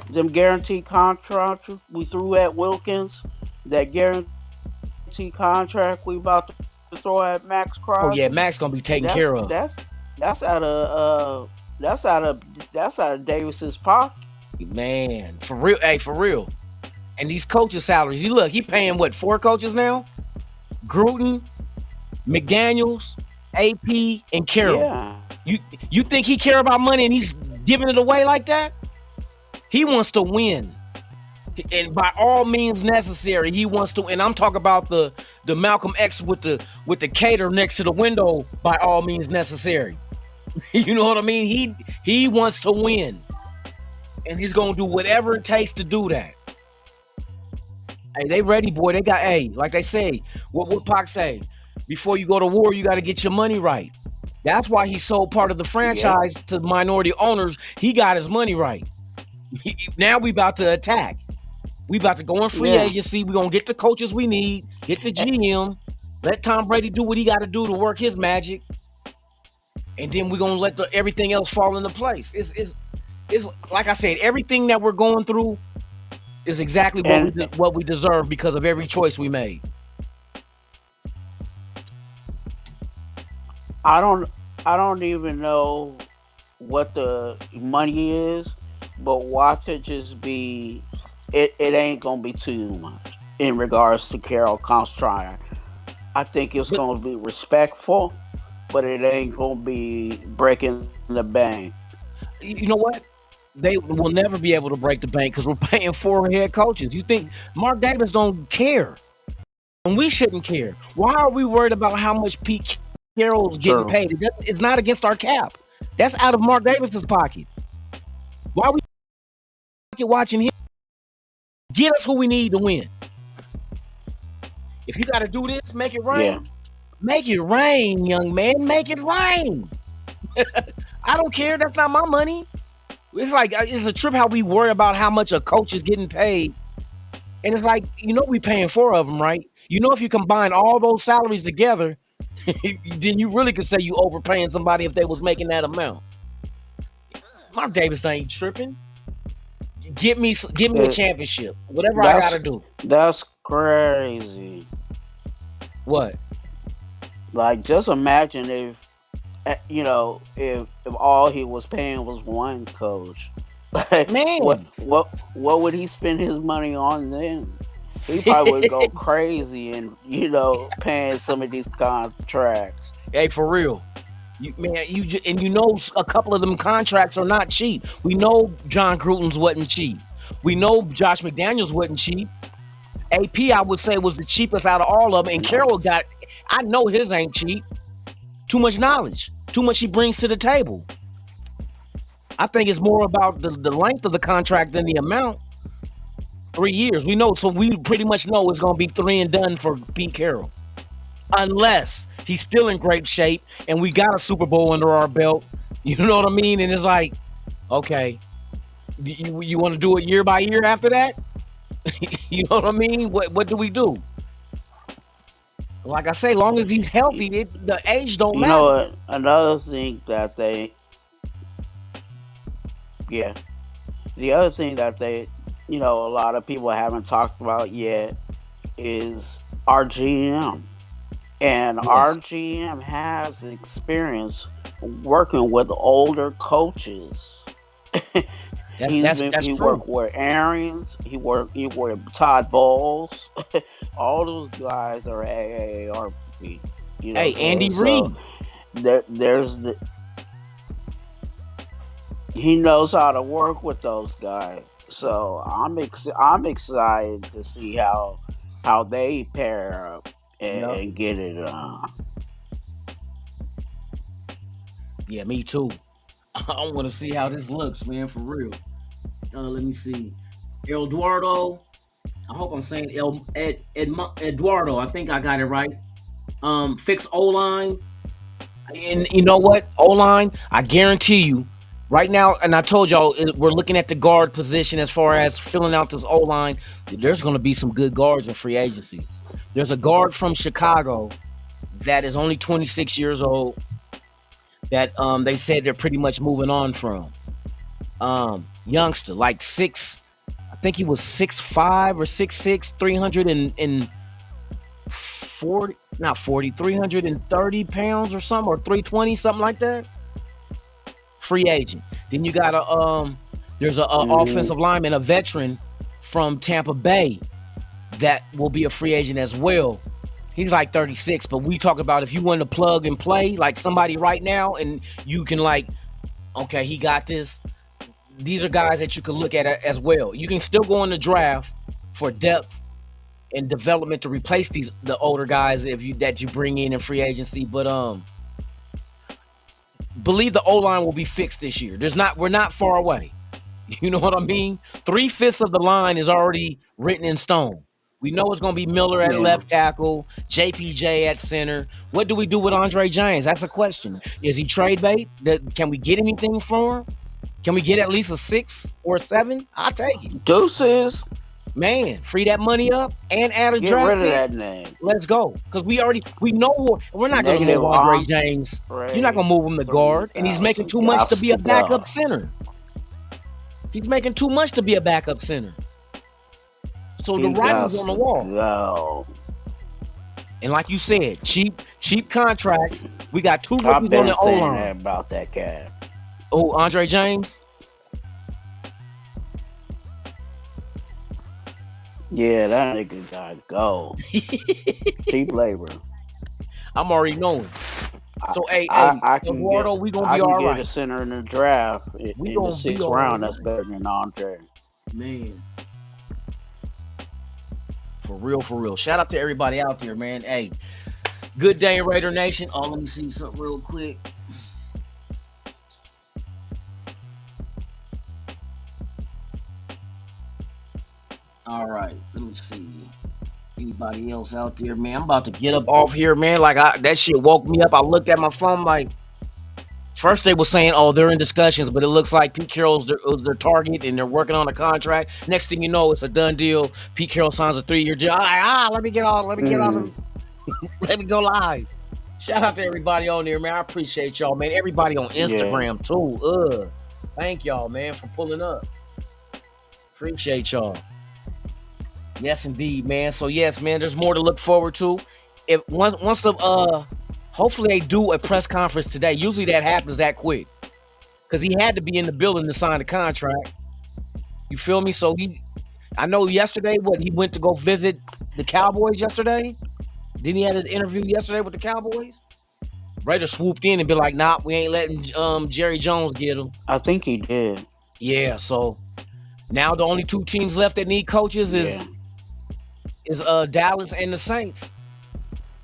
[SPEAKER 7] Them guaranteed contracts we threw at Wilkins, that guaranteed contract we about to throw at Max Crosby.
[SPEAKER 5] Oh yeah, Max gonna be taken care of.
[SPEAKER 7] That's out of Davis's pocket.
[SPEAKER 5] Man, for real. Hey, for real. And these coaches' salaries, he paying what, 4 coaches now? Gruden, McDaniels, AP, and Carroll.
[SPEAKER 7] Yeah.
[SPEAKER 5] You think he care about money and he's giving it away like that? He wants to win. And by all means necessary, he wants to. And I'm talking about the Malcolm X with the cater next to the window. By all means necessary. You know what I mean? He wants to win, and he's gonna do whatever it takes to do that. Hey, they ready, boy. They got like they say. What Pac say? Before you go to war, you got to get your money right. That's why he sold part of the franchise to minority owners. He got his money right. Now we about to attack. We about to go in free agency. We're going to get the coaches we need, get the GM, let Tom Brady do what he got to do to work his magic, and then we're going to let everything else fall into place. It's like I said, everything that we're going through is exactly what we deserve because of every choice we made.
[SPEAKER 7] I don't even know what the money is, but watch it just be. It ain't gonna be too much in regards to Carroll Constrine. I think it's gonna be respectful, but it ain't gonna be breaking the bank.
[SPEAKER 5] You know what? They will never be able to break the bank because we're paying 4 head coaches. You think Mark Davis don't care? And we shouldn't care. Why are we worried about how much Pete Carroll's getting paid? It's not against our cap. That's out of Mark Davis's pocket. Why are we watching him? Get us who we need to win. If you got to do this, make it rain.
[SPEAKER 7] Yeah.
[SPEAKER 5] Make it rain, young man. Make it rain. I don't care. That's not my money. It's like, it's a trip how we worry about how much a coach is getting paid. And it's like, we paying 4 of them, right? If you combine all those salaries together, then you really could say you overpaying somebody if they was making that amount. Mark Davis ain't tripping. Give me a championship. Whatever I gotta do.
[SPEAKER 7] That's crazy.
[SPEAKER 5] What?
[SPEAKER 7] Like, just imagine if if all he was paying was one coach. Like,
[SPEAKER 5] man,
[SPEAKER 7] what would he spend his money on then? He probably would go crazy and paying some of these contracts.
[SPEAKER 5] Hey, for real. A couple of them contracts are not cheap. We know John Gruden's wasn't cheap. We know Josh McDaniels wasn't cheap. AP, I would say, was the cheapest out of all of them. And Carroll I know his ain't cheap. Too much knowledge. Too much he brings to the table. I think it's more about the length of the contract than the amount. 3 years. We know, so we pretty much know it's going to be 3 and done for Pete Carroll. Unless he's still in great shape and we got a Super Bowl under our belt. You know what I mean? And it's like, okay, you want to do it year by year after that? You know what I mean? What do we do? Like I say, long as he's healthy, the age don't matter.
[SPEAKER 7] You know what? Another thing that the other thing that a lot of people haven't talked about yet is our GM. And our GM has experience working with older coaches. He worked with Arians. He worked with Todd Bowles. All those guys are AARP.
[SPEAKER 5] Hey, Andy Reid.
[SPEAKER 7] he knows how to work with those guys. So I'm excited to see how they pair up
[SPEAKER 5] Yep.
[SPEAKER 7] and get it.
[SPEAKER 5] Yeah, me too. I want to see how this looks, man, for real. Let me see. Eduardo. I hope I'm saying Eduardo. I think I got it right. Fix O line. And you know what? O line, I guarantee you, right now, and I told y'all, we're looking at the guard position as far as filling out this O line. There's going to be some good guards in free agency. There's a guard from Chicago that is only 26 years old that they said they're pretty much moving on from. Youngster, like I think he was 6'5" or 6'6", 330 pounds or something, or 320, something like that. Free agent. Then you got there's a offensive lineman, a veteran from Tampa Bay that will be a free agent as well. He's like 36, but we talk about if you want to plug and play like somebody right now and you can like, okay, he got this. These are guys that you can look at as well. You can still go in the draft for depth and development to replace the older guys that you bring in free agency, but believe the O-line will be fixed this year. We're not far away. You know what I mean? 3/5 of the line is already written in stone. We know it's going to be Miller at left tackle, JPJ at center. What do we do with Andre James? That's a question. Is he trade bait? Can we get anything for him? Can we get at least a 6 or a 7? I'll take it.
[SPEAKER 7] Deuces.
[SPEAKER 5] Man, free that money up and add a
[SPEAKER 7] Get
[SPEAKER 5] draft
[SPEAKER 7] rid of
[SPEAKER 5] pick.
[SPEAKER 7] that name.
[SPEAKER 5] Let's go. Because we know we're not going to move Andre James. You're not going to move him to guard. And he's making too much to be a backup center. He's making too much to be a backup center. So the writing's on the wall.
[SPEAKER 7] Go.
[SPEAKER 5] And like you said, cheap contracts. We got 2 rookies
[SPEAKER 7] I've
[SPEAKER 5] on
[SPEAKER 7] been
[SPEAKER 5] the
[SPEAKER 7] saying
[SPEAKER 5] O-line.
[SPEAKER 7] that about that guy.
[SPEAKER 5] Oh, Andre James?
[SPEAKER 7] Yeah, that nigga gotta go. Cheap labor.
[SPEAKER 5] I'm already knowing. So,
[SPEAKER 7] I can
[SPEAKER 5] Eduardo,
[SPEAKER 7] get,
[SPEAKER 5] we going to
[SPEAKER 7] I
[SPEAKER 5] be
[SPEAKER 7] can
[SPEAKER 5] all
[SPEAKER 7] get
[SPEAKER 5] right.
[SPEAKER 7] a center in the draft in the 6th round. That's better than Andre.
[SPEAKER 5] Man. For real. Shout out to everybody out there, man. Hey, good day in Raider Nation. Oh, let me see something real quick. All right, let me see. Anybody else out there, man? I'm about to get up off here, man. Like that shit woke me up. I looked at my phone like, first they were saying, oh, they're in discussions, but it looks like Pete Carroll's their target and they're working on a contract. Next thing you know, it's a done deal. Pete Carroll signs a 3-year deal. Let me get on. Let me go live. Shout out to everybody on there, man. I appreciate y'all, man. Everybody on Instagram too. Thank y'all, man, for pulling up. Appreciate y'all. Yes, indeed, man. So yes, man, there's more to look forward to. If once the hopefully they do a press conference today. Usually that happens that quick. Because he had to be in the building to sign the contract. You feel me? So I know yesterday he went to go visit the Cowboys yesterday. Didn't he have an interview yesterday with the Cowboys? Raider swooped in and be like, nah, we ain't letting Jerry Jones get him.
[SPEAKER 7] I think he did. Yeah,
[SPEAKER 5] so now the only 2 teams left that need coaches is Dallas and the Saints.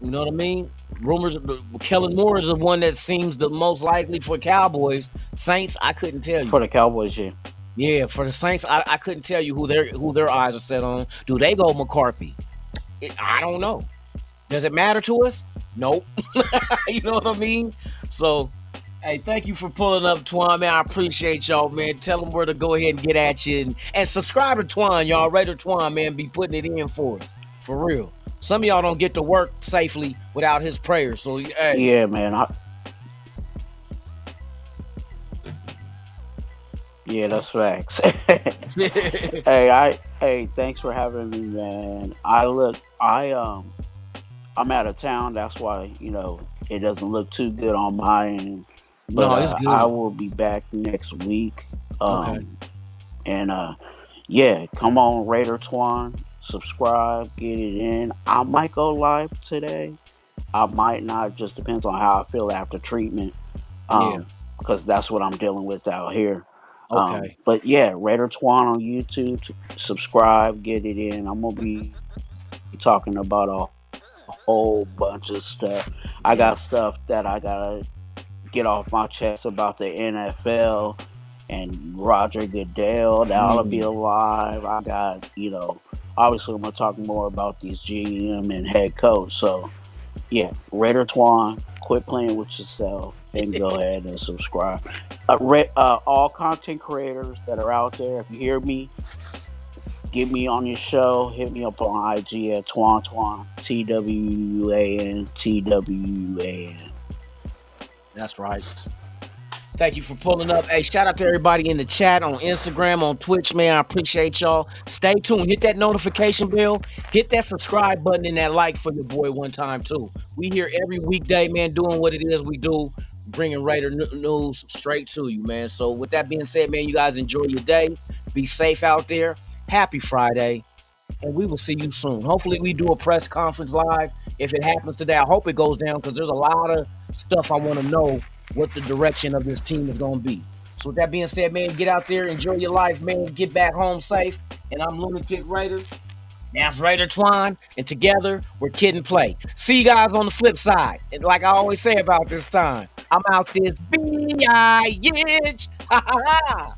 [SPEAKER 5] You know what I mean? Rumors, Kellen Moore is the one that seems the most likely for Cowboys. Saints, I couldn't tell you.
[SPEAKER 7] For the Cowboys, yeah.
[SPEAKER 5] Yeah, for the Saints, I couldn't tell you who their eyes are set on. Do they go McCarthy? I don't know. Does it matter to us? Nope. You know what I mean? So, hey, thank you for pulling up, Twan, man. I appreciate y'all, man. Tell them where to go ahead and get at you. And subscribe to Twan, y'all. Raider Twan, man, be putting it in for us. For real. Some of y'all don't get to work safely without his prayers. So, hey.
[SPEAKER 7] Yeah, man. Yeah, that's facts. Hey, thanks for having me, man. I'm out of town. That's why, it doesn't look too good on my end. But
[SPEAKER 5] no, it's good.
[SPEAKER 7] I will be back next week.
[SPEAKER 5] Okay.
[SPEAKER 7] And come on, Raider Twan. Subscribe, get it in. I might go live today. I might not. Just depends on how I feel after treatment. Because that's what I'm dealing with out here.
[SPEAKER 5] Okay.
[SPEAKER 7] But yeah, Raider Twan on YouTube. Subscribe, get it in. I'm gonna be talking about a whole bunch of stuff. I got stuff that I gotta get off my chest about the NFL and Roger Goodell. That'll be alive. I got, obviously I'm gonna talk more about these GM and head coach. So yeah, Raider Twan, quit playing with yourself and go ahead and subscribe. All content creators that are out there, if you hear me, get me on your show. Hit me up on IG at Twan TWAN.
[SPEAKER 5] That's right. Thank you for pulling up. Hey, shout out to everybody in the chat, on Instagram, on Twitch, man. I appreciate y'all. Stay tuned. Hit that notification bell. Hit that subscribe button and that like for your boy one time, too. We here every weekday, man, doing what it is we do, bringing Raider news straight to you, man. So with that being said, man, you guys enjoy your day. Be safe out there. Happy Friday. And we will see you soon. Hopefully we do a press conference live. If it happens today, I hope it goes down because there's a lot of stuff I want to know what the direction of this team is going to be. So with that being said, man, get out there, enjoy your life, man. Get back home safe. And I'm Lunatik Raider. That's Raider Twan. And together, we're Kid and Play. See you guys on the flip side. And like I always say about this time, I'm out this bitch. Ha ha ha.